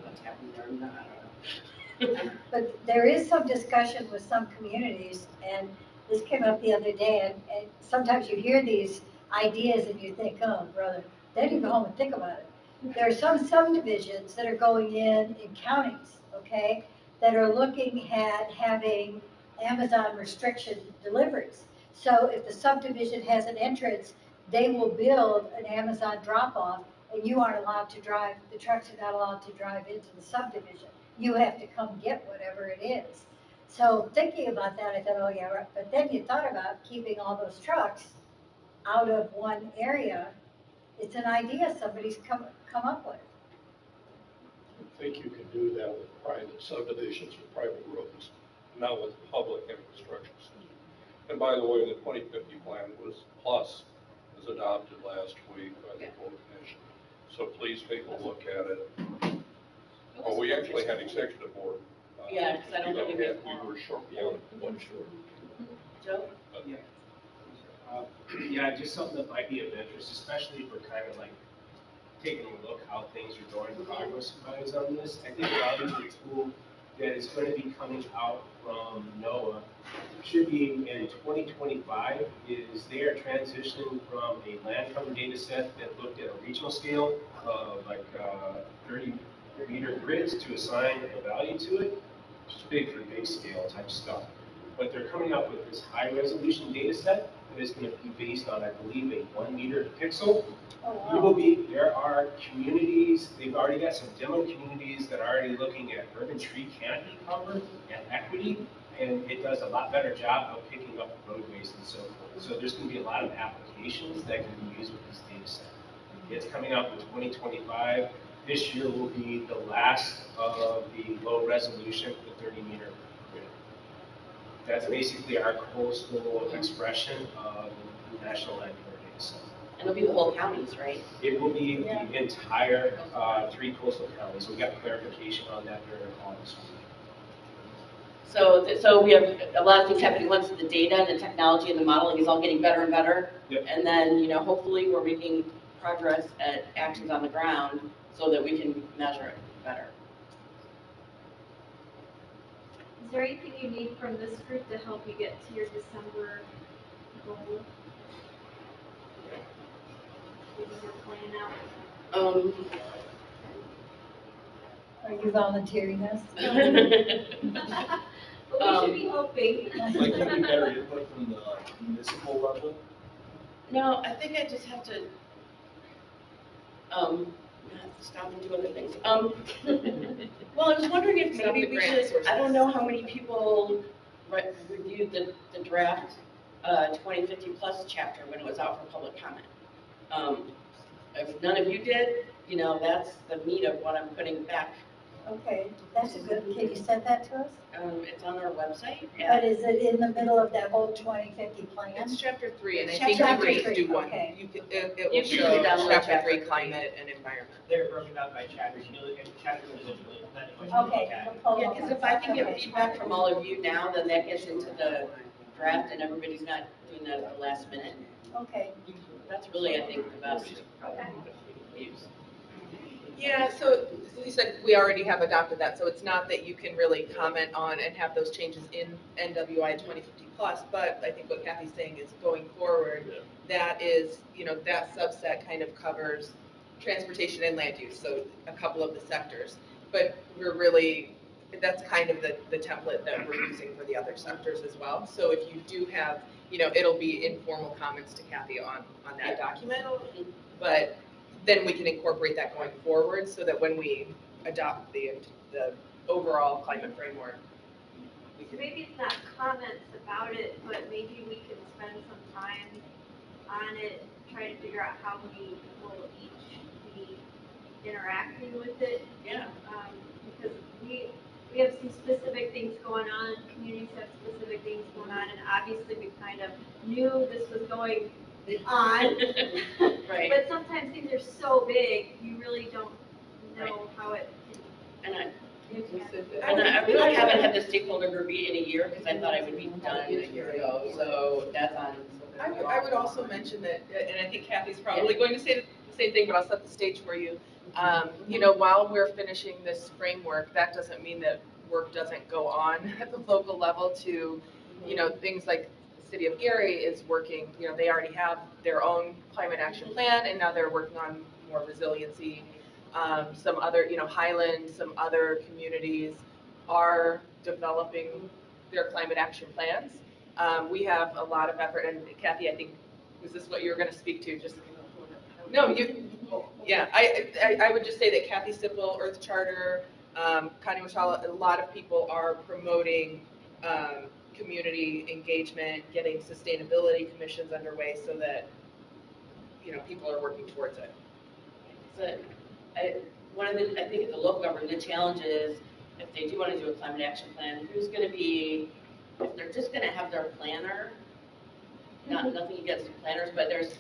what's happening there. I don't know. But there is some discussion with some communities, and this came up the other day, and sometimes you hear these ideas and you think, oh, brother, then you go home and think about it. There are some subdivisions that are going in counties, okay, that are looking at having Amazon restriction deliveries. So if the subdivision has an entrance, they will build an Amazon drop-off, and you aren't allowed to drive, the trucks are not allowed to drive into the subdivision. You have to come get whatever it is. So thinking about that, I thought, oh yeah, right. But then you thought about keeping all those trucks out of one area. It's an idea somebody's come up with. I think you can do that with private subdivisions or private roads, not with public infrastructure system. And by the way, the 2050 plan was adopted last week by the full commission. So please take a look at it. Well, we actually had executive board. Yeah, because I don't think we were short, one short. Joe? Yeah, just something that might be of interest, especially if we're kind of like taking a look how things are going progress-wise on this. I think a lot of the tool that is going to be coming out from NOAA, should be in 2025, is they are transitioning from a land cover data set that looked at a regional scale of like 30-meter grids to assign a value to it. It's big for big scale type stuff. But they're coming out with this high resolution data set that is going to be based on, I believe, a 1 meter pixel. There are communities, they've already got some demo communities that are already looking at urban tree canopy cover and equity, and it does a lot better job of picking up roadways and so forth. So there's going to be a lot of applications that can be used with this data set. It's coming out in 2025. This year will be the last of the low resolution, the 30-meter grid. That's basically our coastal expression of the National Land Cover data set. And it'll be the whole counties, right? It will be the entire 3 coastal counties. We got clarification on that during our call this week. So we have a lot of things happening. Once the data and the technology and the modeling is all getting better and better. Yep. And then, hopefully we're making progress at actions on the ground so that we can measure it better. Is there anything you need from this group to help you get to your December goal? Getting your plan out? Are you volunteering us? But we should be hoping. Like, can we better input from the municipal level? No, I think I just have to, stop and do other things. Well, I was wondering if Stop maybe the we grant should, sources. I don't know how many people reviewed the draft 2050 plus chapter when it was out for public comment. If none of you did, that's the meat of what I'm putting back. Okay, that's a good, can you send that to us? It's on our website. But is it in the middle of that whole 2050 plan? It's chapter 3, and I It's think chapter you can three, do one. okay. You can, it You will can show download chapter chapter 3, three. climate and environment. They're broken out by chapters, you look at chapters individually, depending on what you Okay. look at. we'll pull Yeah, them because up. if I can get Okay. feedback from all of you now, then that gets into the draft and everybody's not doing that at the last minute. Okay. That's really, I think, the best use. Yeah, so you said we already have adopted that, so it's not that you can really comment on and have those changes in NWI 2050 plus, but I think what Kathy's saying is going forward, that is, that subset kind of covers transportation and land use, so a couple of the sectors. But that's kind of the template that we're using for the other sectors as well. So if you do have, it'll be informal comments to Kathy on that document, but then we can incorporate that going forward so that when we adopt the overall climate framework, So maybe it's not comments about it, but maybe we could spend some time on it, trying to figure out how we will each be interacting with it. Yeah. Because we have some specific things going on, communities have specific things going on, and obviously we kind of knew this was going on. Right. But sometimes things are so big, you really don't know how it And I impact. really haven't had the stakeholder group meet in a year because I thought I would be done a year ago, so that's on. I would also mention that, and I think Kathy's probably going to say the same thing, but I'll set the stage for you. While we're finishing this framework, that doesn't mean that work doesn't go on at the local level to, things like the City of Gary is working, they already have their own climate action plan, and now they're working on more resiliency. Some other, Highland, some other communities are developing their climate action plans. We have a lot of effort, and Kathy, I think, was this what you were going to speak to? No, I would just say that Kathy Sipple, Earth Charter, Connie Mashala, a lot of people are promoting community engagement, getting sustainability commissions underway so that, people are working towards it. So, I think at the local government, the challenge is if they do want to do a climate action plan, who's going to be, if they're just going to have their planner, nothing against planners, but there is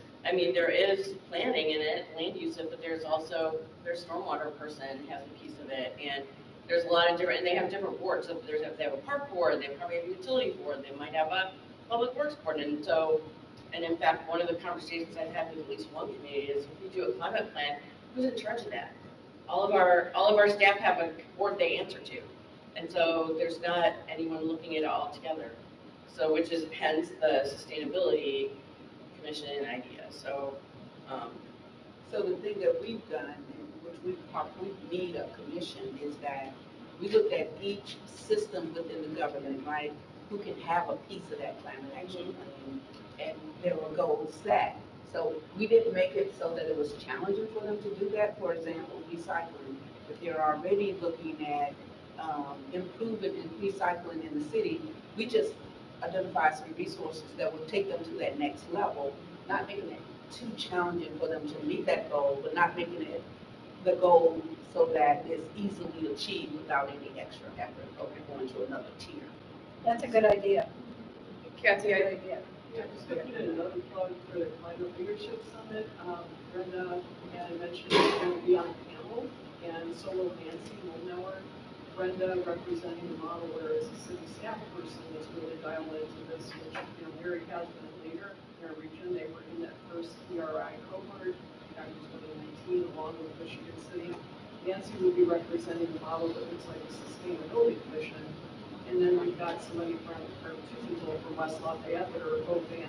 planning in it, land use, but there's also, their stormwater person has a piece of it, and there's a lot of different, and they have different boards. So if they have a park board, they probably have a utility board, they might have a public works board, and in fact, one of the conversations I've had with at least one community is, if we do a climate plan, who's in charge of that? All of our staff have a board they answer to. And so there's not anyone looking at it all together. So, which is hence the sustainability commission idea. So, So the thing that we've done, which we need a commission, is that we looked at each system within the government, right? Who can have a piece of that climate action plan, and there were goals set. So we didn't make it so that it was challenging for them to do that. For example, recycling. If they're already looking at improving in recycling in the city, we just identify some resources that will take them to that next level, not making it too challenging for them to meet that goal, but not making it the goal so that it's easily achieved without any extra effort or going to another tier. That's a good idea. Kathy, Yeah, just to put in another plug for the Climate Leadership Summit, Brenda had mentioned she's going to be on a panel, and so will Nancy Molnauer. Brenda representing the model, whereas a city staff person is really dialed into this, which, Mary has been a leader in our region. They were in that first PRI cohort back in 2019, along with Michigan City. Nancy will be representing the model that looks like a sustainability commission. And then we've got somebody from, or two people from West Lafayette that are both a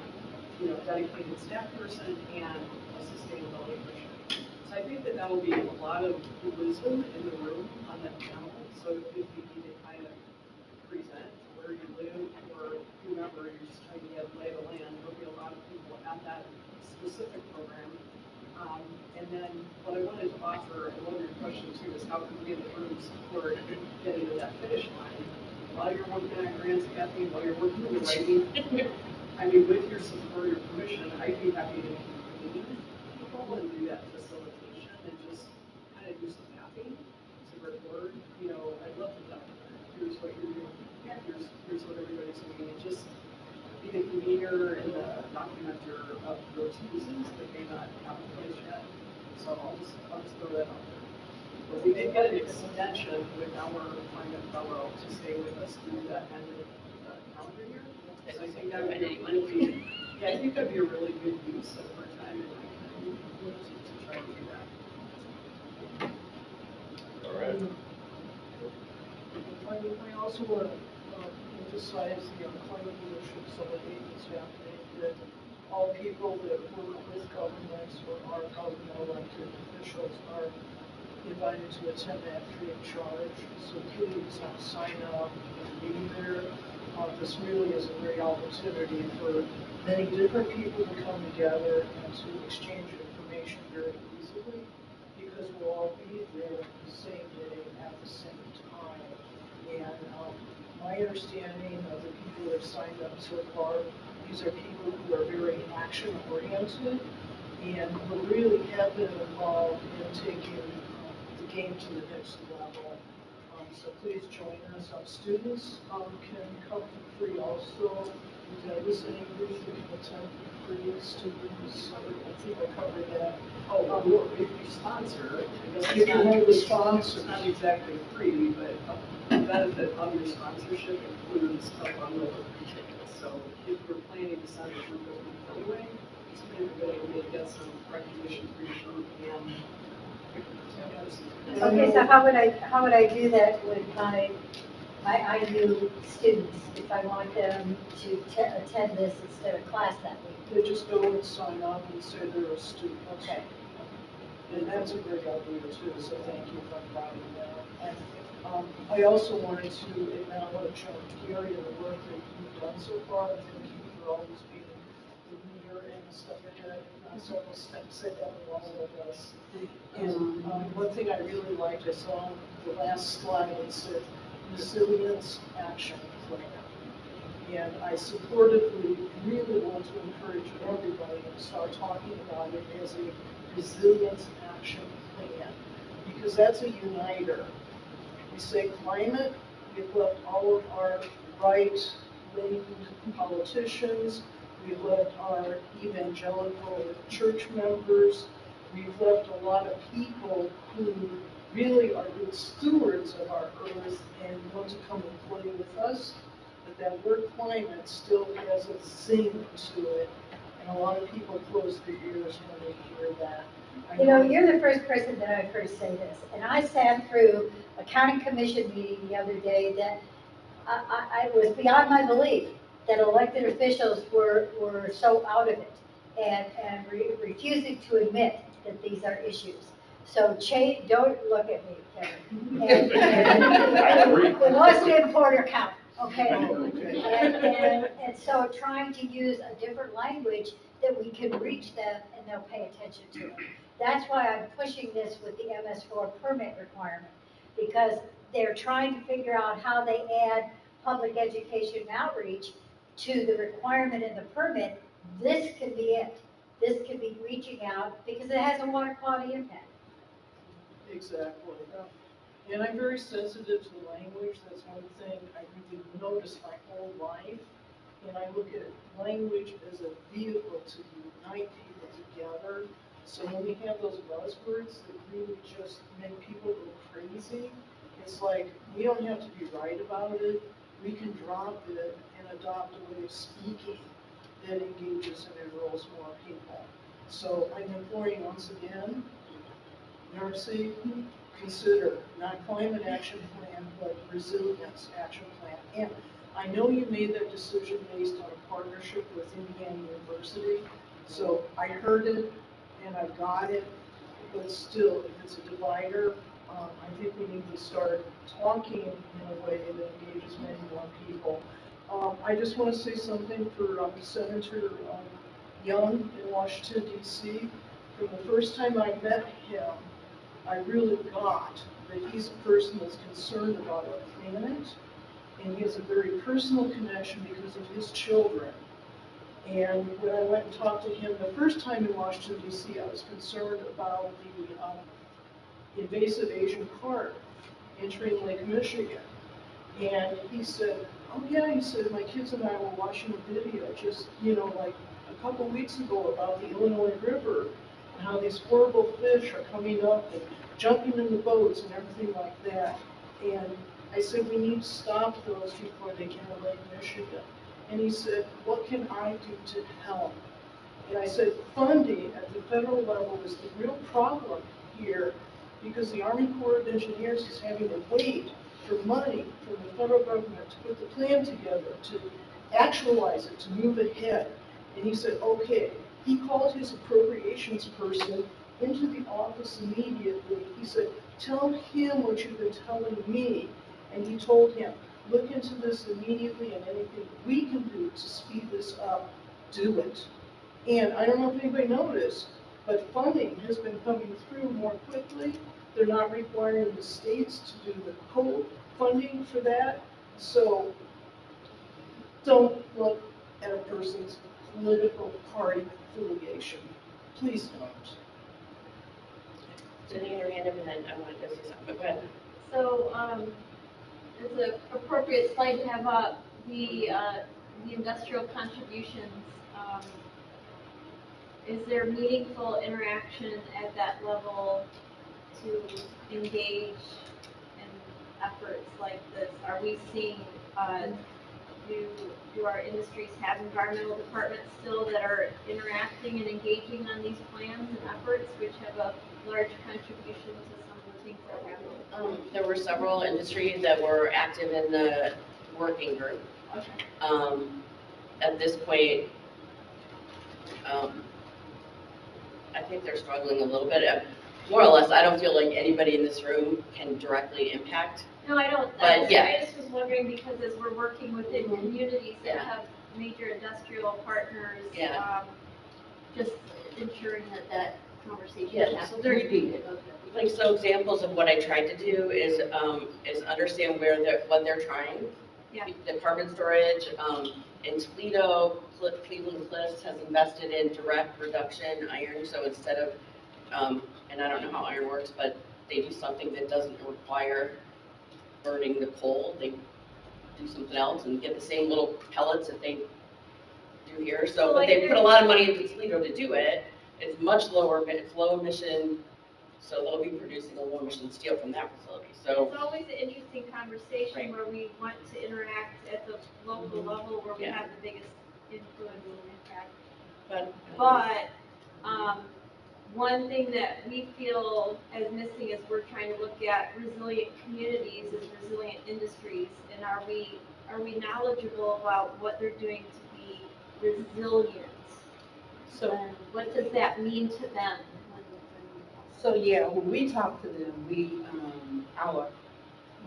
dedicated staff person and a sustainability commission. So I think that will be a lot of wisdom in the room on that panel. So if you need to kind of present where you live or whomever you're just trying to get lay of the land, there'll be a lot of people at that specific program. And then what I wanted to offer, and one of your questions too, is how can we get the room support getting to that finish line? While you're working on grants, Kathy, while you're working on the writing, I mean, with your support, your permission, I'd be happy to convene people and do that facilitation and just kind of do some mapping to record. I'd love to document. Here's what you're doing. Here's what everybody's doing. And just be the convener and the documenter of those pieces that may not have a place yet. So I'll just throw that out there. But we did get an extension with our climate fellow to stay with us through that end of the calendar year. So I think that would be, I think that'd be a really good use of our time and to try to do that. All right. I also want to emphasize the climate leadership summit is happening, that all people that work with governments or are government elected officials are invited to attend that free of charge. So please sign up and be there. This really is a great opportunity for many different people to come together and to exchange information very easily, because we'll all be there the same day at the same time. And my understanding of the people that have signed up so far, these are people who are very action-oriented and who really have been involved in taking the game to the next level. So please join us. Students can come for free also. Listening groups can attend for free. Students, I think I covered that. If you sponsor, If you want the sponsor. it's not exactly free, but the benefit of your sponsorship includes a bundle of tickets. So if you're planning to send a group of people anyway, it's a good idea to get some recognition for your group and. Okay, so how would I do that with my IU students if I want them to attend this instead of class that week? They just go and sign up and say they're a student. Okay. And that's a great idea too, so thank you for providing that. And I also wanted to acknowledge Gary and the work that you've done so far. Thank you for always being the leader and the step ahead, several steps ahead of all of us. And one thing I really liked, I saw on the last slide, it said resilience action plan. And I supportively really want to encourage everybody to start talking about it as a resilience action plan, because that's a uniter. We say climate, we've left all of our right-wing politicians, we've left our evangelical church members, we've left a lot of people who really are good stewards of our earth and want to come and play with us, but that word climate still has a zing to it, and a lot of people close their ears when they hear that. You know, you're the first person that I've heard say this, and I sat through a county commission meeting the other day that I was beyond my belief that elected officials were so out of it and refusing to admit that these are issues. So don't look at me, Kevin. And we lost in Porter County, okay? And so trying to use a different language that we can reach them and they'll pay attention to it. That's why I'm pushing this with the MS4 permit requirement, because they're trying to figure out how they add public education and outreach to the requirement in the permit. This could be it. This could be reaching out because it has a water quality impact. Exactly. And I'm very sensitive to the language. That's one thing I really noticed my whole life. And I look at language as a vehicle to unite people together. So when we have those buzzwords that really just make people go crazy, it's like we don't have to be right about it. We can drop it and adopt a way of speaking that engages and enrolls more people. So I'm imploring once again, NERC, consider not climate action plan, but resilience action plan. And I know you made that decision based on a partnership with Indiana University. So I heard it and I got it, but still, if it's a divider, I think we need to start talking in a way that engages many more people. I just want to say something for Senator Young in Washington, D.C. From the first time I met him, I really got that he's a person that's concerned about our planet, and he has a very personal connection because of his children. And when I went and talked to him the first time in Washington, D.C., I was concerned about the invasive Asian carp entering Lake Michigan. And he said, oh yeah, he said, my kids and I were watching a video just, like a couple weeks ago about the Illinois River and how these horrible fish are coming up and jumping in the boats and everything like that. And I said, we need to stop those before they get to Lake Michigan. And he said, what can I do to help? And I said, funding at the federal level is the real problem here, because the Army Corps of Engineers is having to wait for money from the federal government to put the plan together, to actualize it, to move ahead. And he said, okay. He called his appropriations person into the office immediately. He said, tell him what you've been telling me. And he told him, look into this immediately, and anything we can do to speed this up, do it. And I don't know if anybody noticed, but funding has been coming through more quickly. They're not requiring the states to do the co-funding for that. So don't look at a person's political party affiliation. Please don't. Sitting your hand up, and then I want to say something. Go ahead. So, it's an appropriate slide to have up the industrial contributions. Is there meaningful interaction at that level to engage in efforts like this? Are we seeing, do our industries have environmental departments still that are interacting and engaging on these plans and efforts, which have a large contribution to some of the things that are happening? There were several industries that were active in the working group. Okay. At this point, I think they're struggling a little bit. More or less, I don't feel like anybody in this room can directly impact. No, I don't. But yeah. I just was wondering because as we're working within communities that have major industrial partners, just ensuring that conversation happens. So repeated. Like, so examples of what I tried to do is understand what they're trying. Yeah. The carbon storage, in Toledo, Cleveland Cliffs has invested in direct reduction iron, so instead of, and I don't know how iron works, but they do something that doesn't require burning the coal. They do something else and get the same little pellets that they do here. So, but they put a lot of money into Toledo to do it. It's much lower, it's low emission, so they'll be producing a low emission steel from that facility. So it's always an interesting conversation where we want to interact at the local level where we have the biggest influence and impact. But one thing that we feel as missing is we're trying to look at resilient communities as resilient industries, and are we knowledgeable about what they're doing to be resilient? So, And what does that mean to them? so yeah, when we talk to them, our,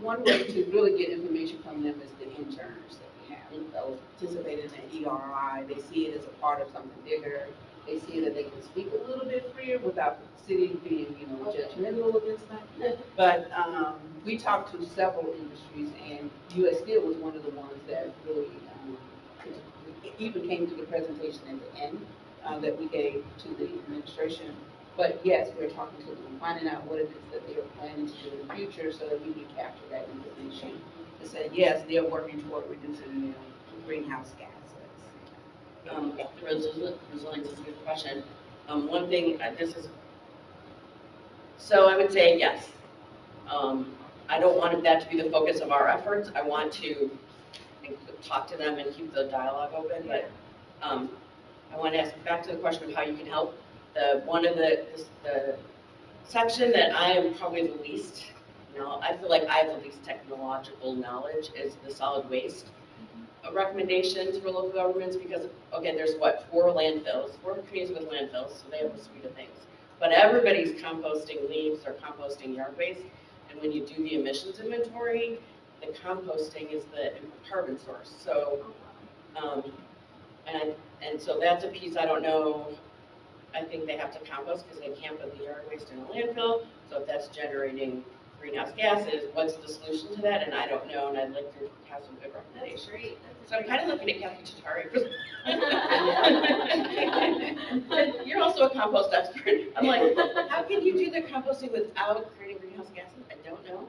one way to really get information from them is the interns that we have. Those participating in ERI, they see it as a part of something bigger. They see that they can speak a little bit freer without the city being, judgmental against that. But, we talked to several industries, and US Steel was one of the ones that really, even came to the presentation at the end, that we gave to the administration. But yes, we're talking to them, finding out what it is that they are planning to do in the future so that we can capture that information. To say, yes, they're working toward reducing their greenhouse gases. Resilience is a good question. One thing, so I would say yes. I don't want that to be the focus of our efforts. I want to talk to them and keep the dialogue open, but I want to ask back to the question of how you can help. One of the section that I am probably the least, I feel like I have the least technological knowledge is the solid waste recommendations for local governments, because, okay, there's four communities with landfills, so they have a suite of things. But everybody's composting leaves or composting yard waste, and when you do the emissions inventory, the composting is the carbon source. So, and so that's a piece I don't know. I think they have to compost because they can't put the yard waste in a landfill. So if that's generating greenhouse gases, what's the solution to that? And I don't know, and I'd like to have some good recommendations. That's great. So I'm kind of looking at Kathy Tatari for that. You're also a compost expert. I'm like, how can you do the composting without creating greenhouse gases? I don't know.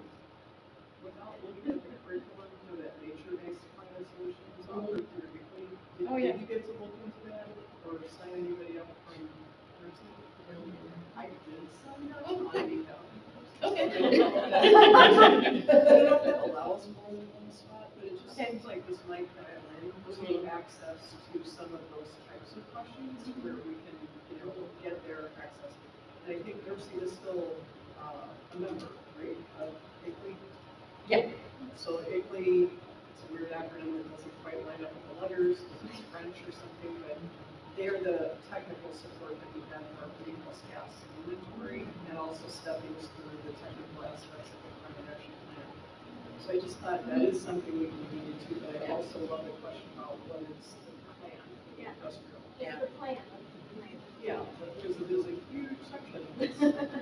Without looking at the curriculum, that nature-based climate solutions offered through Hickley, Oh, yeah. did you get to look into that or sign anybody up from nursing? I did sign up. I need help. Okay. I don't know if that allows more than one spot, but it just seems like this might give access to some of those types of questions where we can, get their access. And I think Nursing is still a member, right, of Hickley? Yeah. So Hickley, it's a weird acronym that doesn't quite line up with the letters, it's French or something, but they're the technical support that we have for our greenhouse gas inventory and also stepping us through the technical aspects of the climate action plan. So I just thought that is something we can lean into, but I also love the question about what is the plan for the industrial. Yeah. The plan. Yeah, but there's a huge section.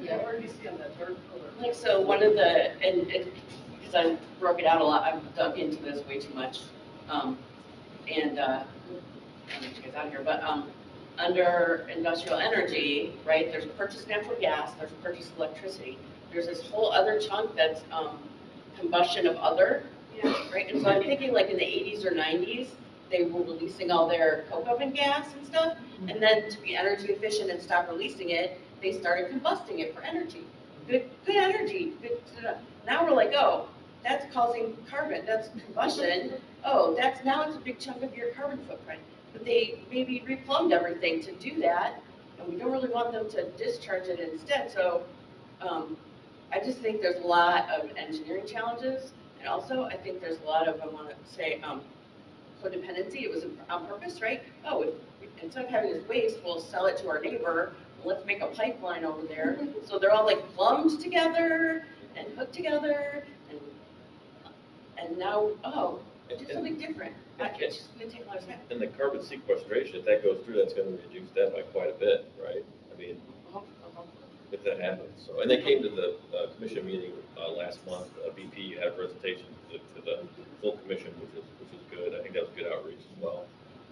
I already see on that dark color. Like, so one of the, and because I broke it out a lot, I've dug into this way too much. I'll get you guys out of here, but under industrial energy, right, there's purchased natural gas, there's purchased electricity. There's this whole other chunk that's combustion of other, right? And so I'm thinking like in the 80s or 90s, they were releasing all their coke oven gas and stuff, and then to be energy efficient and stop releasing it, they started combusting it for energy. Good energy. Now we're like, oh, that's causing carbon, that's combustion. Oh, now it's a big chunk of your carbon footprint. But they maybe replumbed everything to do that, and we don't really want them to discharge it instead. So I just think there's a lot of engineering challenges, and also I think there's a lot of, I want to say, codependency. It was on purpose, right? Oh, instead of having this waste, we'll sell it to our neighbor, and let's make a pipeline over there. So they're all like plumbed together and hooked together, and now, oh, do something different. It's just going to take a lot of time. And the carbon sequestration, if that goes through, that's going to reduce that by quite a bit, right? I mean, if that happens. So, and they came to the commission meeting last month. BP had a presentation to the full commission, which is good. I think that was good outreach as well.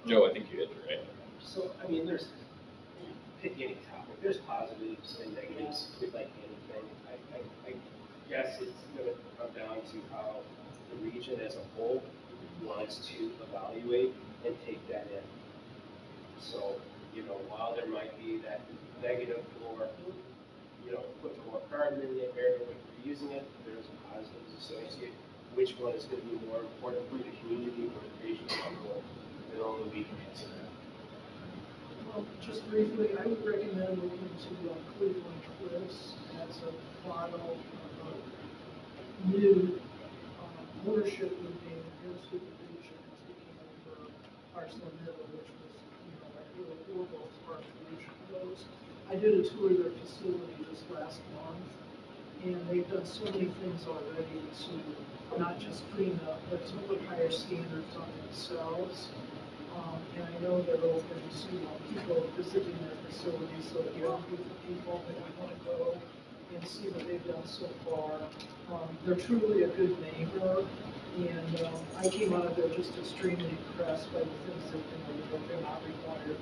Joe, I think you hit your hand. So, I mean, pick any topic, there's positives and negatives with like anything. I guess it's going to come down to how the region as a whole wants to evaluate and take that in. So, while there might be that negative for, putting more carbon in the area when you're using it, there's positives associated. Which one is going to be more important for the community or the region as a whole? And only we can answer that. Well, just briefly, I would recommend looking into Cleveland Cliffs as a model of a new ownership would be your supervision taking over Arsenal Middle, which was, like really horrible as far as pollution goes. I did a tour of their facility this last month, and they've done so many things already to not just clean up, but to put higher standards on themselves. And I know they're open to people visiting their facilities, so if you're looking for people that want to go and see what they've done so far. They're truly a good neighbor, and I came out of there just extremely impressed by the things that they're not required to do.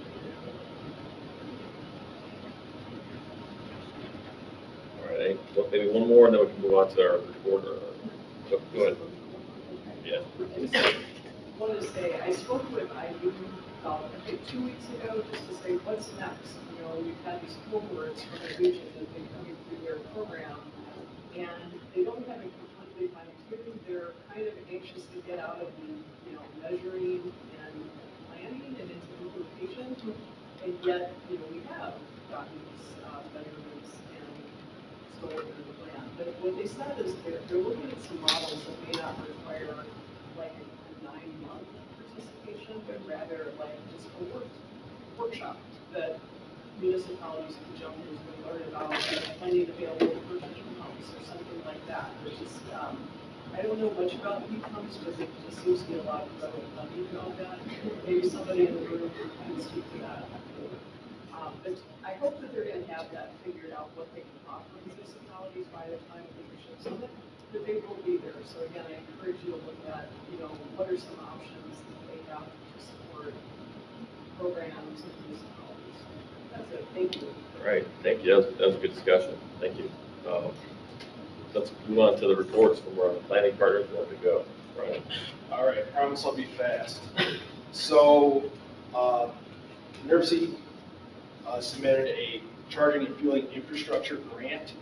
All right, well, maybe one more, and then we can move on to our report. Go ahead. Yeah. I wanted to say, I spoke with IU, I think 2 weeks ago, just to say, what's next? We've had these cohorts from the region that have been coming through their program, and they don't have a completely fine-tuned. They're kind of anxious to get out of the, measuring and planning and into implementation, and yet, we have gotten these measurements and stored in the plan. But what they said is they're looking at some models that may not require like a 9-month participation, but rather like just a workshop that municipalities can jump into and learn about finding available protection pumps or something like that. There's just, I don't know much about heat pumps, but there just seems to be a lot of federal funding on that. Maybe somebody in the room can speak to that. But I hope that they're going to have that figured out, what they can offer municipalities by the time of leadership summit, that they will be there. So again, I encourage you to look at, what are some options that they have to support programs and municipalities. That's it. Thank you. All right, thank you. That was a good discussion. Thank you. Let's move on to the reports from our planning partners. Where to go, right? All right, I promise I'll be fast. So, NERC submitted a charging and fueling infrastructure grant.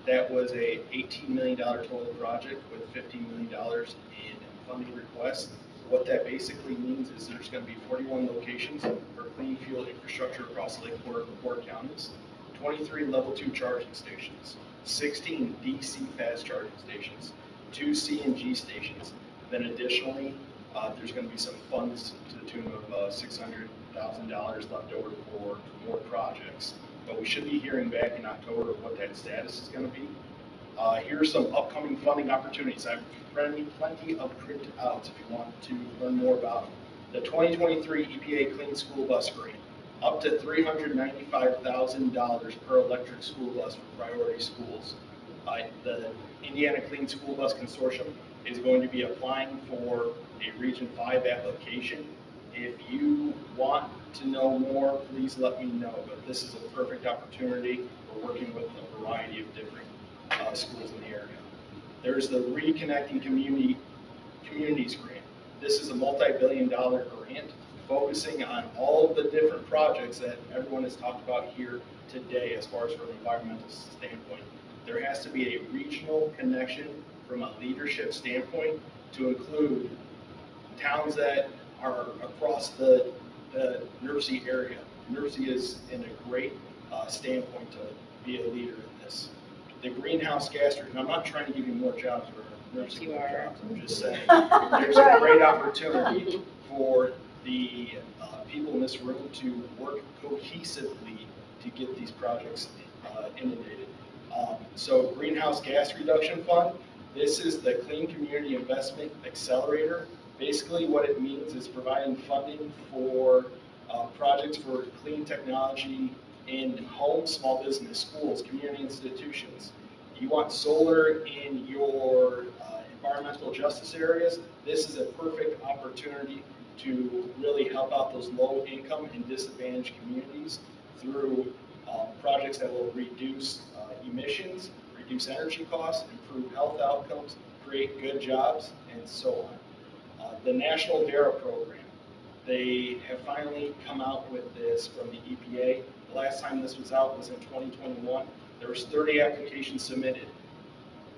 That was a $18 million total project with $15 million in funding requests. What that basically means is there's going to be 41 locations for clean fuel infrastructure across Lake Fork and Port counties, 23 level 2 charging stations, 16 DC fast charging stations, 2 CNG stations. Then additionally, there's going to be some funds to the tune of $600,000 left over for more projects. But we should be hearing back in October of what that status is going to be. Here are some upcoming funding opportunities. I've printed plenty of printouts if you want to learn more about them. The 2023 EPA Clean School Bus Grant, up to $395,000 per electric school bus for priority schools. The Indiana Clean School Bus Consortium is going to be applying for a Region 5 application. If you want to know more, please let me know. But this is a perfect opportunity. We're working with a variety of different schools in the area. There's the Reconnecting Communities Grant. This is a multi-billion-dollar grant focusing on all the different projects that everyone has talked about here today as far as from an environmental standpoint. There has to be a regional connection from a leadership standpoint to include towns that are across the NERC area. NERC is in a great standpoint to be a leader in this. The greenhouse gas, and I'm not trying to give you more jobs or NERC more jobs, I'm just saying there's a great opportunity for the people in this room to work cohesively to get these projects inundated. So Greenhouse Gas Reduction Fund, this is the Clean Community Investment Accelerator. Basically what it means is providing funding for projects for clean technology in homes, small business, schools, community institutions. You want solar in your environmental justice areas, this is a perfect opportunity to really help out those low income and disadvantaged communities through projects that will reduce emissions, reduce energy costs, improve health outcomes, create good jobs, and so on. The National DARA program, they have finally come out with this from the EPA. The last time this was out was in 2021. There was 30 applications submitted.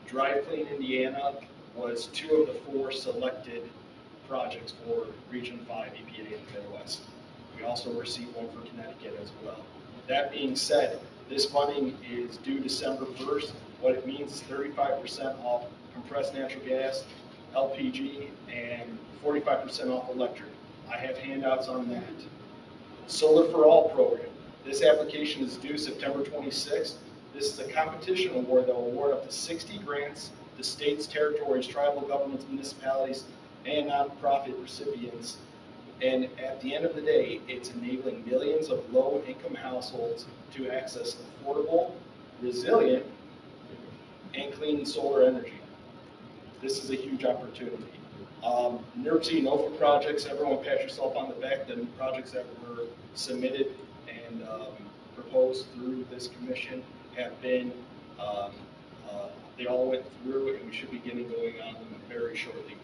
Drive Clean Indiana was 2 of the 4 selected projects for Region 5 EPA in the Midwest. We also received one for Connecticut as well. That being said, this funding is due December 1st. What it means is 35% off compressed natural gas, LPG, and 45% off electric. I have handouts on that. Solar for All program. This application is due September 26th. This is a competition award that will award up to 60 grants to states, territories, tribal governments, municipalities, and nonprofit recipients. And at the end of the day, it's enabling millions of low-income households to access affordable, resilient, and clean solar energy. This is a huge opportunity. NERC NOFA projects, everyone pat yourself on the back. The projects that were submitted and proposed through this commission have been, they all went through, and we should be getting going on them very shortly here.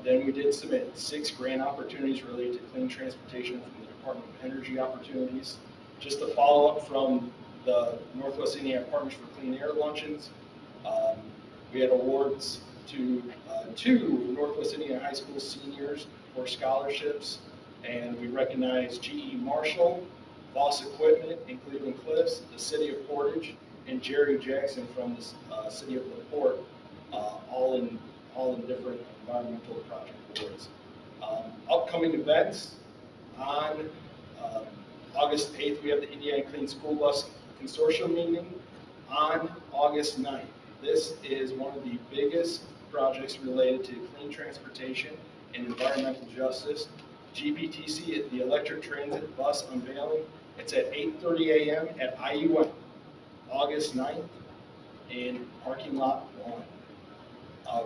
Then we did submit 6 grant opportunities related to clean transportation from the Department of Energy Opportunities. Just a follow-up from the Northwest Indiana Partners for Clean Air luncheons. We had awards to 2 Northwest Indiana High School seniors for scholarships, and we recognized GE Marshall, Voss Equipment in Cleveland Cliffs, the City of Portage, and Jerry Jackson from the City of LaPorte, all in different environmental project awards. Upcoming events on August 8th, we have the Indiana Clean School Bus Consortium meeting on August 9th. This is one of the biggest projects related to clean transportation and environmental justice. GPTC, the electric transit bus unveiling. It's at 8:30 a.m. at IUM, August 9th in parking lot 1.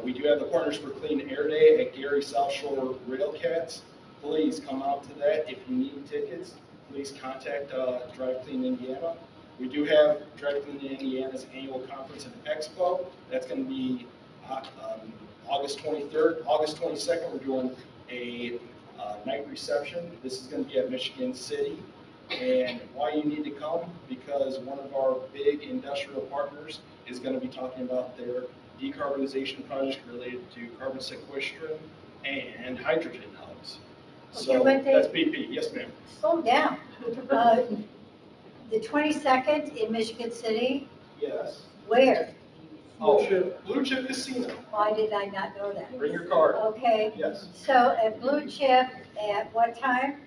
We do have the Partners for Clean Air Day at Gary South Shore Railcats. Please come out to that. If you need tickets, please contact Drive Clean Indiana. We do have Drive Clean Indiana's annual conference and expo. That's going to be August 23rd. August 22nd, we're doing a night reception. This is going to be at Michigan City. And why you need to come? Because one of our big industrial partners is going to be talking about their decarbonization project related to carbon sequestration and hydrogen hubs. So that's BP. Yes, ma'am. Slow down. The 22nd in Michigan City, Yes. where? Oh, Blue Chip Casino. Why did I not know that? Bring your card. Okay. Yes. So at Blue Chip, at what time?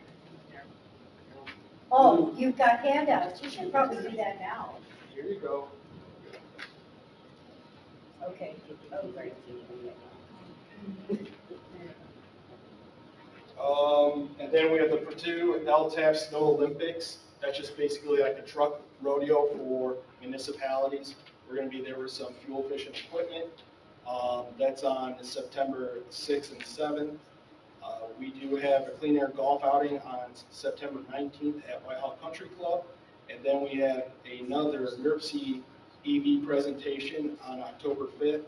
Oh, you've got handouts. You should probably do that now. Here you go. Okay. Oh, great. And then we have the Purdue LTAP Snow Olympics. That's just basically like a truck rodeo for municipalities. We're going to be there with some fuel efficient equipment. That's on September 6th and 7th. We do have a clean air golf outing on September 19th at Whitehall Country Club. And then we have another NERC EV presentation on October 5th.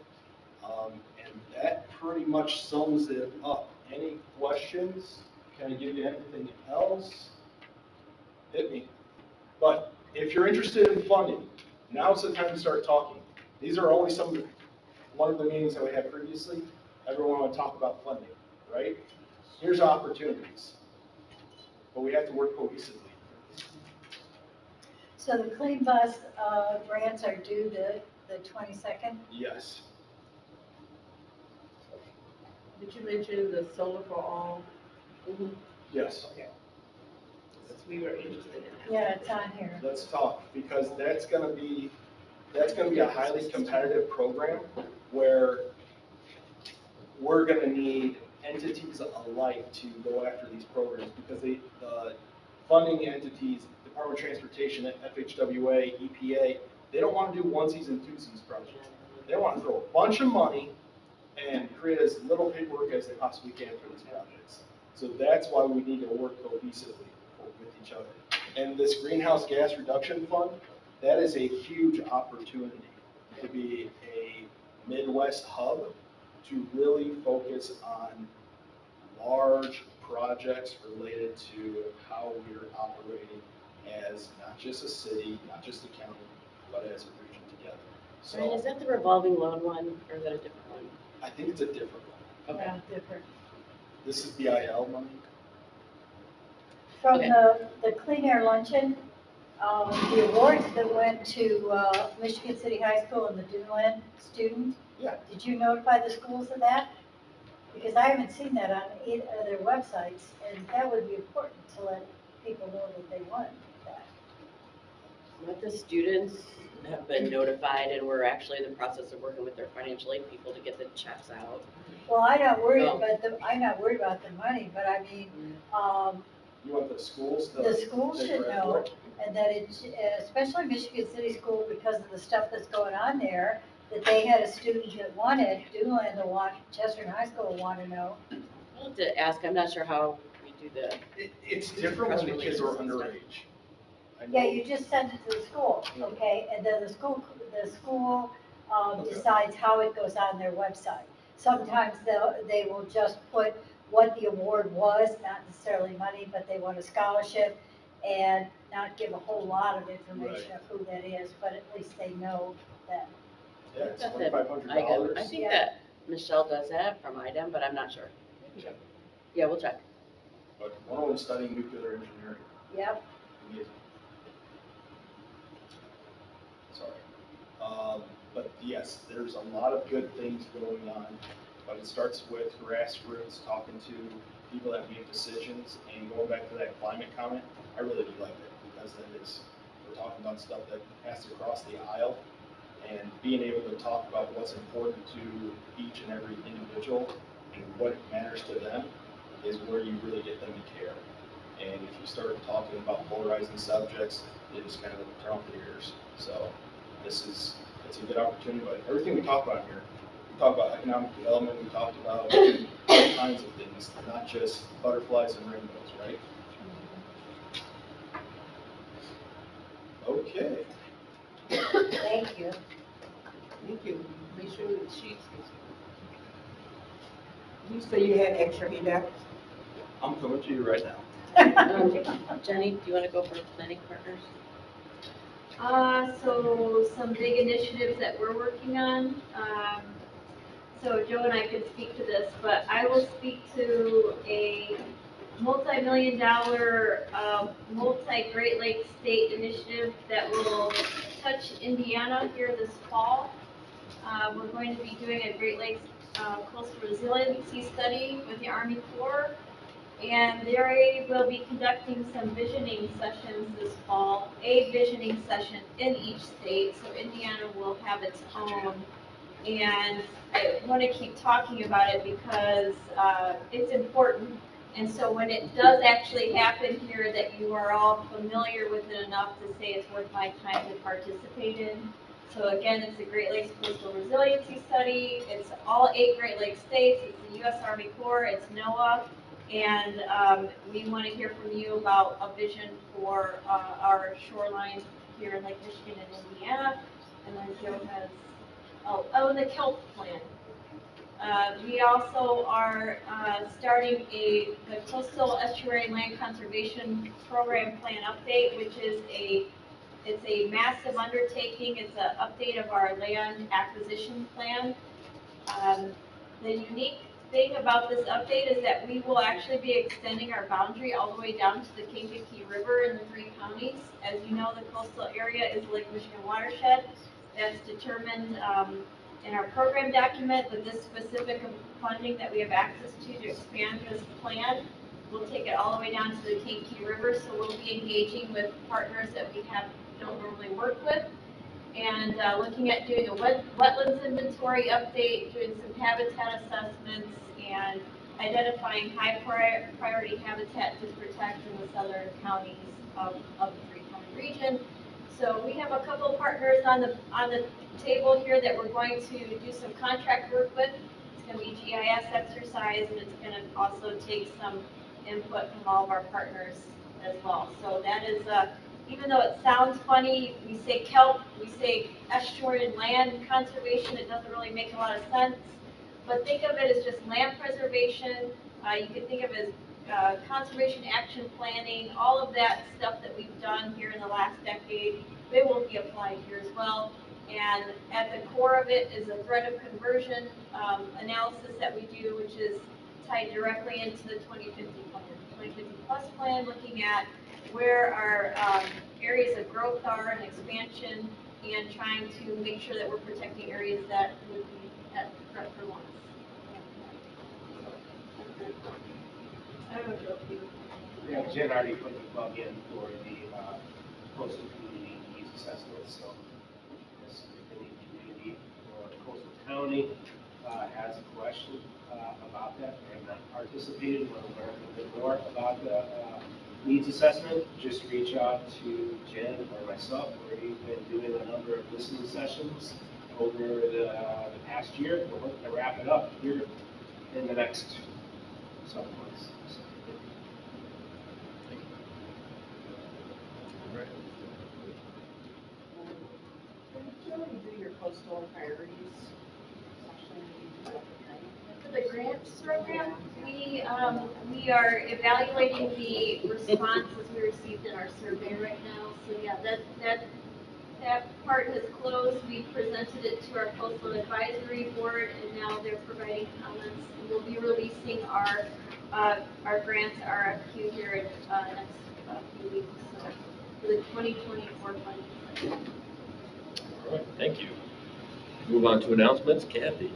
And that pretty much sums it up. Any questions? Can I give you anything else? Hit me. But if you're interested in funding, now's the time to start talking. These are only one of the meetings that we had previously. Everyone want to talk about funding, right? Here's opportunities. But we have to work cohesively. So the Clean Bus grants are due the 22nd? Yes. Did you mention the Solar for All? Yes. Okay. We were interested in that. Yeah, it's on here. Let's talk, because that's going to be a highly competitive program where we're going to need entities alike to go after these programs, because the funding entities, Department of Transportation, FHWA, EPA, they don't want to do onesies and twosies projects. They want to throw a bunch of money and create as little paperwork as they possibly can for these projects. So that's why we need to work cohesively with each other. And this greenhouse gas reduction fund, that is a huge opportunity to be a Midwest hub to really focus on large projects related to how we're operating as not just a city, not just a county, but as a region together. Ryan, So is that the revolving loan one, or is that a different one? I think it's a different one. Okay. Yeah, different. This is BIL money. From Okay. the Clean Air Luncheon, the awards that went to Michigan City High School and the Duneland student. Yeah. Did you notify the schools of that? Because I haven't seen that on their websites, and that would be important to let people know that they won that. But the students have been notified, and we're actually in the process of working with their financial aid people to get the checks out. Well, I'm not worried Oh. about the money, but I mean, You want the schools to? the schools take should credit know, for it? and that it's, especially Michigan City School, because of the stuff that's going on there, that they had a student that won it, Duneland will want, Chester High School will want to know. I'll have to ask, I'm not sure how we do the, It's different when the kids are underage. I Yeah, know- you just send it to the school, okay, and then the school Okay. decides how it goes on their website. Sometimes they will just put what the award was, not necessarily money, but they want a scholarship, and not give a whole lot of information of who that is, but at least they know that. Yeah, it's Got that $2,500. I think that Michelle does that from IDEM, but I'm not sure. Check. Yeah, we'll check. But one of them's studying nuclear engineering. Yep. Amazing. Sorry. But yes, there's a lot of good things going on, but it starts with grassroots, talking to people that make decisions, and going back to that climate comment, I really do like it, because then we're talking about stuff that has to cross the aisle, and being able to talk about what's important to each and every individual, and what matters to them, is where you really get them to care. And if you start talking about polarizing subjects, they just kind of turn off their ears. So it's a good opportunity, but everything we talk about here, we talk about economic development, we talked about all kinds of things, not just butterflies and rainbows, right? Okay. Thank you. Thank you. Make sure the sheets. You say you had extra feedback? I'm coming to you right now. Jenny, do you want to go for planning partners? So some big initiatives that we're working on. So Joe and I can speak to this, but I will speak to a multi-million-dollar, multi-Great Lakes state initiative that will touch Indiana here this fall. We're going to be doing a Great Lakes coastal resiliency study with the Army Corps. And they will be conducting some visioning sessions this fall, a visioning session in each state, so Indiana will have its own. And I want to keep talking about it because it's important. And so when it does actually happen here, that you are all familiar with it enough to say it's worth my time to participate in. So again, it's the Great Lakes Coastal Resiliency Study. It's all 8 Great Lakes states. It's the U.S. Army Corps. It's NOAA. And we want to hear from you about a vision for our shoreline here in Lake Michigan and Indiana. And then Joe has, and the kelp plan. We also are starting the Coastal Estuary Land Conservation Program Plan Update, which is it's a massive undertaking. It's an update of our land acquisition plan. The unique thing about this update is that we will actually be extending our boundary all the way down to the Kankakee River in the 3 counties. As you know, the coastal area is Lake Michigan watershed. That's determined in our program document, but this specific funding that we have access to expand this plan, we'll take it all the way down to the Kankakee River. So we'll be engaging with partners that we don't normally work with. And looking at doing a wetlands inventory update, doing some habitat assessments, and identifying high priority habitat to protect in the southern counties of the 3-county region. So we have a couple partners on the table here that we're going to do some contract work with. It's going to be GIS exercise, and it's going to also take some input from all of our partners as well. So that is even though it sounds funny, we say kelp, we say estuarine land conservation, it doesn't really make a lot of sense. But think of it as just land preservation. You can think of it as conservation action planning, all of that stuff that we've done here in the last decade, they will be applied here as well. And at the core of it is a threat of conversion analysis that we do, which is tied directly into the 2050 plan, 2050 plus plan, looking at where our areas of growth are and expansion, and trying to make sure that we're protecting areas that would be at threat for loss. I don't know if you. Yeah, Jen already put the plug in for the coastal community needs assessment, so this community or coastal county has a question about that. They have not participated, want to learn a little bit more about the needs assessment, just reach out to Jen or myself. We've been doing a number of listening sessions over the past year. We're hoping to wrap it up here in the next some months. Do your coastal priorities For the grants program, we are evaluating the responses we received in our survey right now. So yeah, that part has closed. We presented it to our coastal advisory board, and now they're providing comments. And we'll be releasing our grants RFQ here in next few weeks. So for the 2024 funding. All right, thank you. Move on to announcements. Kathy.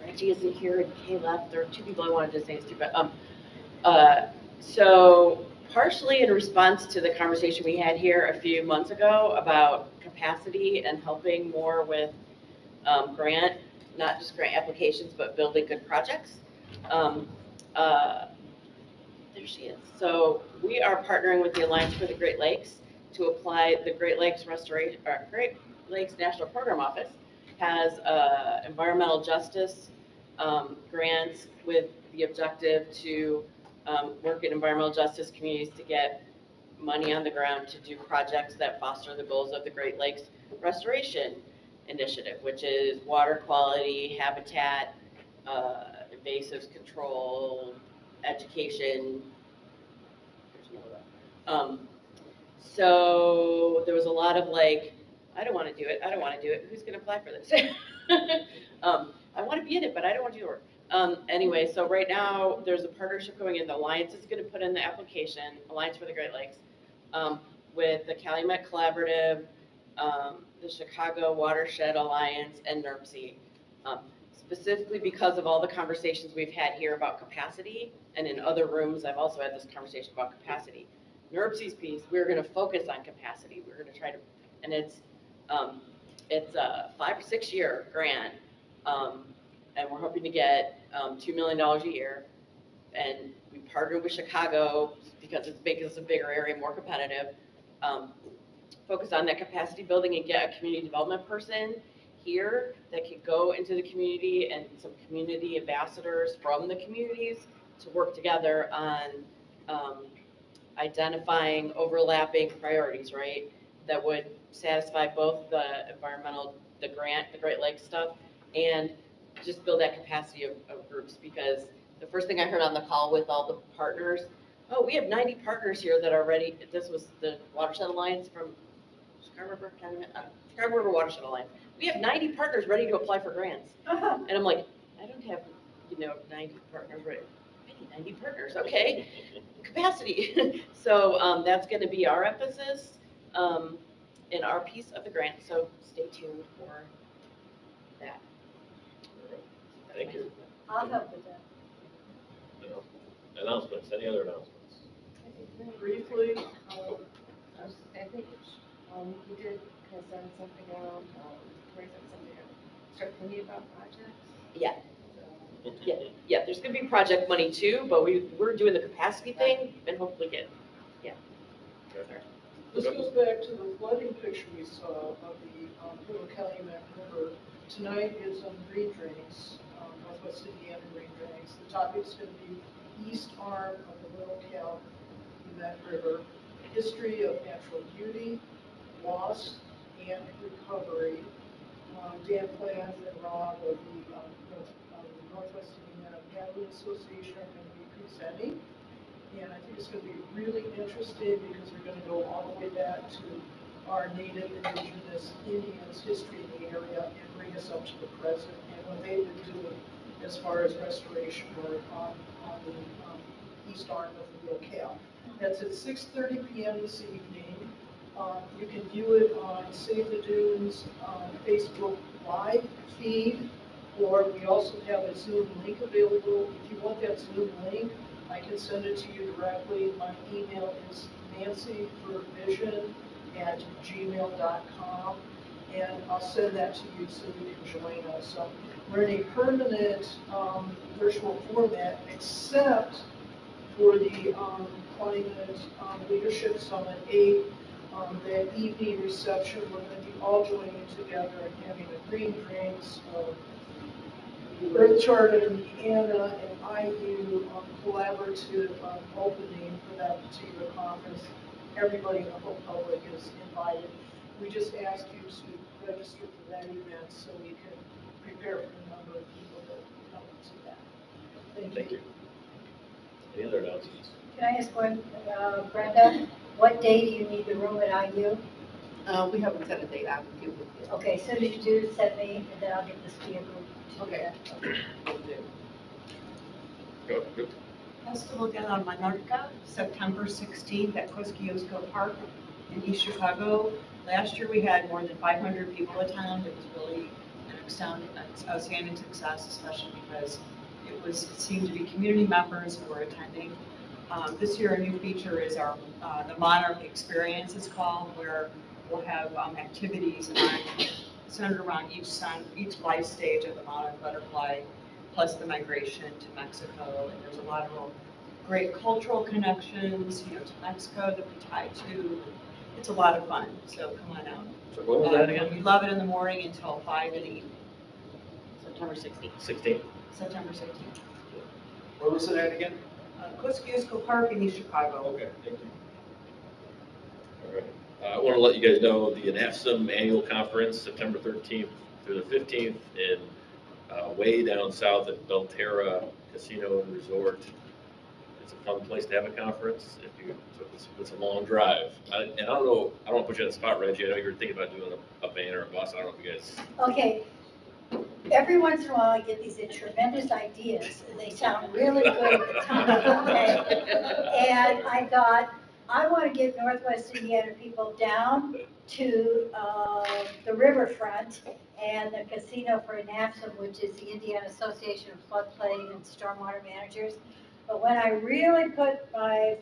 Reggie isn't here and Kay left. There are two people I wanted to say this to, but so partially in response to the conversation we had here a few months ago about capacity and helping more with grant, not just grant applications, but building good projects. There she is. So we are partnering with the Alliance for the Great Lakes to apply the Great Lakes Restoration, or Great Lakes National Program Office has environmental justice grants with the objective to work in environmental justice communities to get money on the ground to do projects that foster the goals of the Great Lakes Restoration Initiative, which is water quality, habitat, invasives control, education. There's another one. So there was a lot of like, I don't want to do it. I don't want to do it. Who's going to apply for this? I want to be in it, but I don't want to do the work. Anyway, so right now there's a partnership going in. The Alliance is going to put in the application, Alliance for the Great Lakes, with the Calumet Collaborative, the Chicago Watershed Alliance, and NERC. Specifically because of all the conversations we've had here about capacity, and in other rooms I've also had this conversation about capacity. NERC's piece, we're going to focus on capacity. We're going to try to, and it's a 5 or 6 year grant, and we're hoping to get $2 million a year. And we partnered with Chicago because it's making us a bigger area, more competitive. Focus on that capacity building and get a community development person here that could go into the community and some community ambassadors from the communities to work together on identifying overlapping priorities, right? That would satisfy both the environmental, the grant, the Great Lakes stuff, and just build that capacity of groups. Because the first thing I heard on the call with all the partners, oh, we have 90 partners here that are ready. This was the Watershed Alliance from Chicago River Watershed Alliance. We have 90 partners ready to apply for grants. And I'm like, I don't have, 90 partners ready. I need 90 partners, okay. Capacity. So that's going to be our emphasis in our piece of the grant. So stay tuned for that. Thank you. I'll help with that. Announcements, any other announcements? Briefly, I think we did kind of send something out, start thinking about projects. Yeah. Yeah, there's going to be project money too, but we're doing the capacity thing and hopefully get, this goes back to the flooding picture we saw of the Little Calumet River. Tonight is on green drains, Northwest Indiana green drains. The topic is going to be east arm of the Little Calumet River, history of natural beauty, loss, and recovery. Dan Plans and Rob of the Northwest Indiana Paddling Association are going to be presenting. And I think it's going to be really interesting because we're going to go all the way back to our native indigenous Indians history in the area and bring us up to the present and what they've been doing as far as restoration work on the east arm of the locale. That's at 6:30 p.m. this evening. You can view it on Save the Dunes Facebook Live feed, or we also have a Zoom link available. If you want that Zoom link, I can send it to you directly. My email is nancyforvision@gmail.com, and I'll send that to you so you can join us. So we're in a permanent virtual format, except for the Climate Leadership Summit 8, that evening reception. We're going to be all joining together and having a green drinks, Earth Charter, Indiana, and IU collaborative opening for that particular conference. Everybody in the whole public is invited. We just ask you to register for that event so we can prepare for the number of people that come to that. Thank you. Any other announcements? Can I ask one, Brenda, what day do you need the room at IU? We haven't set a date, I will give it. Okay, as soon as you do, send me, and then I'll get this to you. Okay. Go. Festival again on Minorca, September 16th at Kosciuszko Park in East Chicago. Last year we had more than 500 people attend. It was really an outstanding success, especially because it seemed to be community members who were attending. This year a new feature is our the Monarch Experience is called, where we'll have activities centered around each life stage of the monarch butterfly, plus the migration to Mexico. And there's a lot of great cultural connections, to Mexico that we tie to. It's a lot of fun, so come on out. So what was that again? We love it in the morning until 5 in the evening. September 16th. 16th. September 16th. Where was it at again? Kosciuszko Park in East Chicago. Okay, thank you. All right. I want to let you guys know the ANAFSM annual conference, September 13th through the 15th in way down south at Belterra Casino and Resort. It's a fun place to have a conference. It's a long drive. I don't know, I don't want to put you on the spot, Reggie. I know you were thinking about doing a van or a bus. I don't know if you guys. Okay. Every once in a while, I get these tremendous ideas, and they sound really good at the time, okay? And I thought, I want to get Northwest Indiana people down to the riverfront and the casino for ANAFSM, which is the Indiana Association of Floodplain and Stormwater Managers. But when I really put my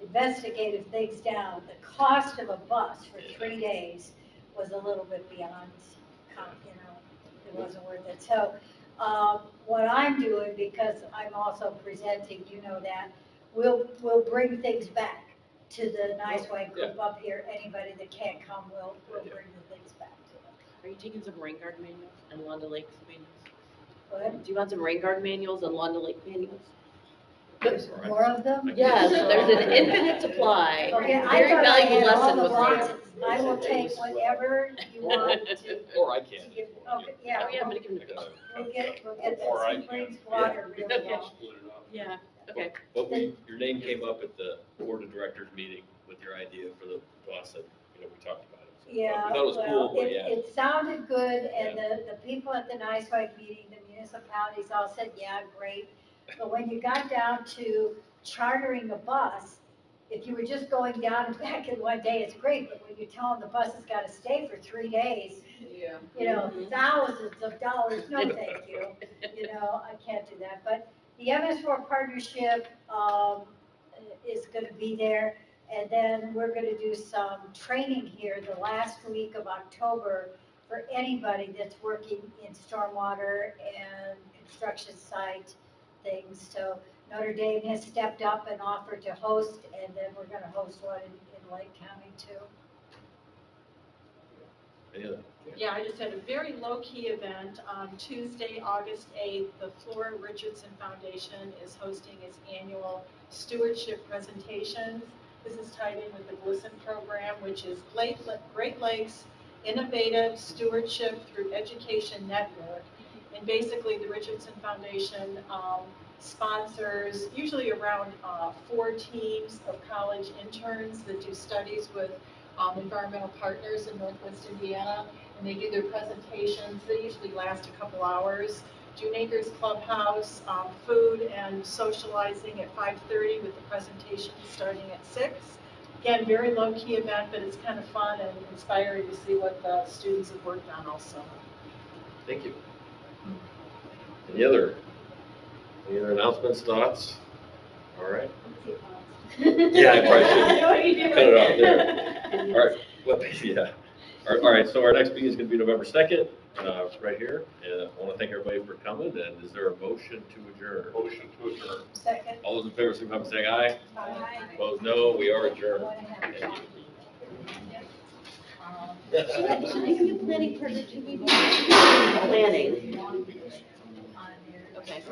investigative things down, the cost of a bus for 3 days was a little bit beyond, it wasn't worth it. So what I'm doing, because I'm also presenting, that, we'll bring things back to the Nice White group up here. Anybody that can't come, we'll bring the things back to them. Are you taking some rain guard manuals and Land O'Lakes manuals? What? Do you want some rain guard manuals and Land O'Lake manuals? There's more of them? Yes, there's an infinite supply. Okay, Very I thought I valuable had all lesson the was boxes. learned. I will take whatever you want to. Or I can. Okay, yeah. Oh, yeah, but it can. We'll get Or that I Sea Springs can. water really Okay. well. Split it up. Yeah, okay. But your name came up at the board of directors meeting with your idea for the bus, and we talked about it. So Yeah, we thought it was cool, well, but yeah. it sounded good, and the people at the Nice White meeting, the municipalities all said, yeah, great. But when you got down to chartering a bus, if you were just going down and back in one day, it's great, but when you tell them the bus has got to stay for 3 days, thousands of dollars, no thank you. I can't do that. But the MS4 partnership is going to be there. And then we're going to do some training here the last week of October for anybody that's working in stormwater and construction site things. So Notre Dame has stepped up and offered to host, and then we're going to host one in Lake County too. Yeah, I just had a very low-key event on Tuesday, August 8th. The Flora Richardson Foundation is hosting its annual stewardship presentations. This is tied in with the GLSEN program, which is Great Lakes Innovative Stewardship Through Education Network. And basically, the Richardson Foundation sponsors usually around 4 teams of college interns that do studies with environmental partners in Northwest Indiana. And they do their presentations. They usually last a couple hours. June Acres Clubhouse, food and socializing at 5:30 with the presentation starting at 6. Again, very low-key event, but it's kind of fun and inspiring to see what the students have worked on also. Thank you. Any other announcements, thoughts? All right. Yeah, I probably should cut it out there. All right, well, yeah. All right, so our next meeting is going to be November 2nd, right here. And I want to thank everybody for coming, and is there a motion to adjourn? Motion to adjourn. Second. All those in favor, signify by saying aye. Aye. Opposed, no. We are adjourned. Should you planning for the Planning. Okay.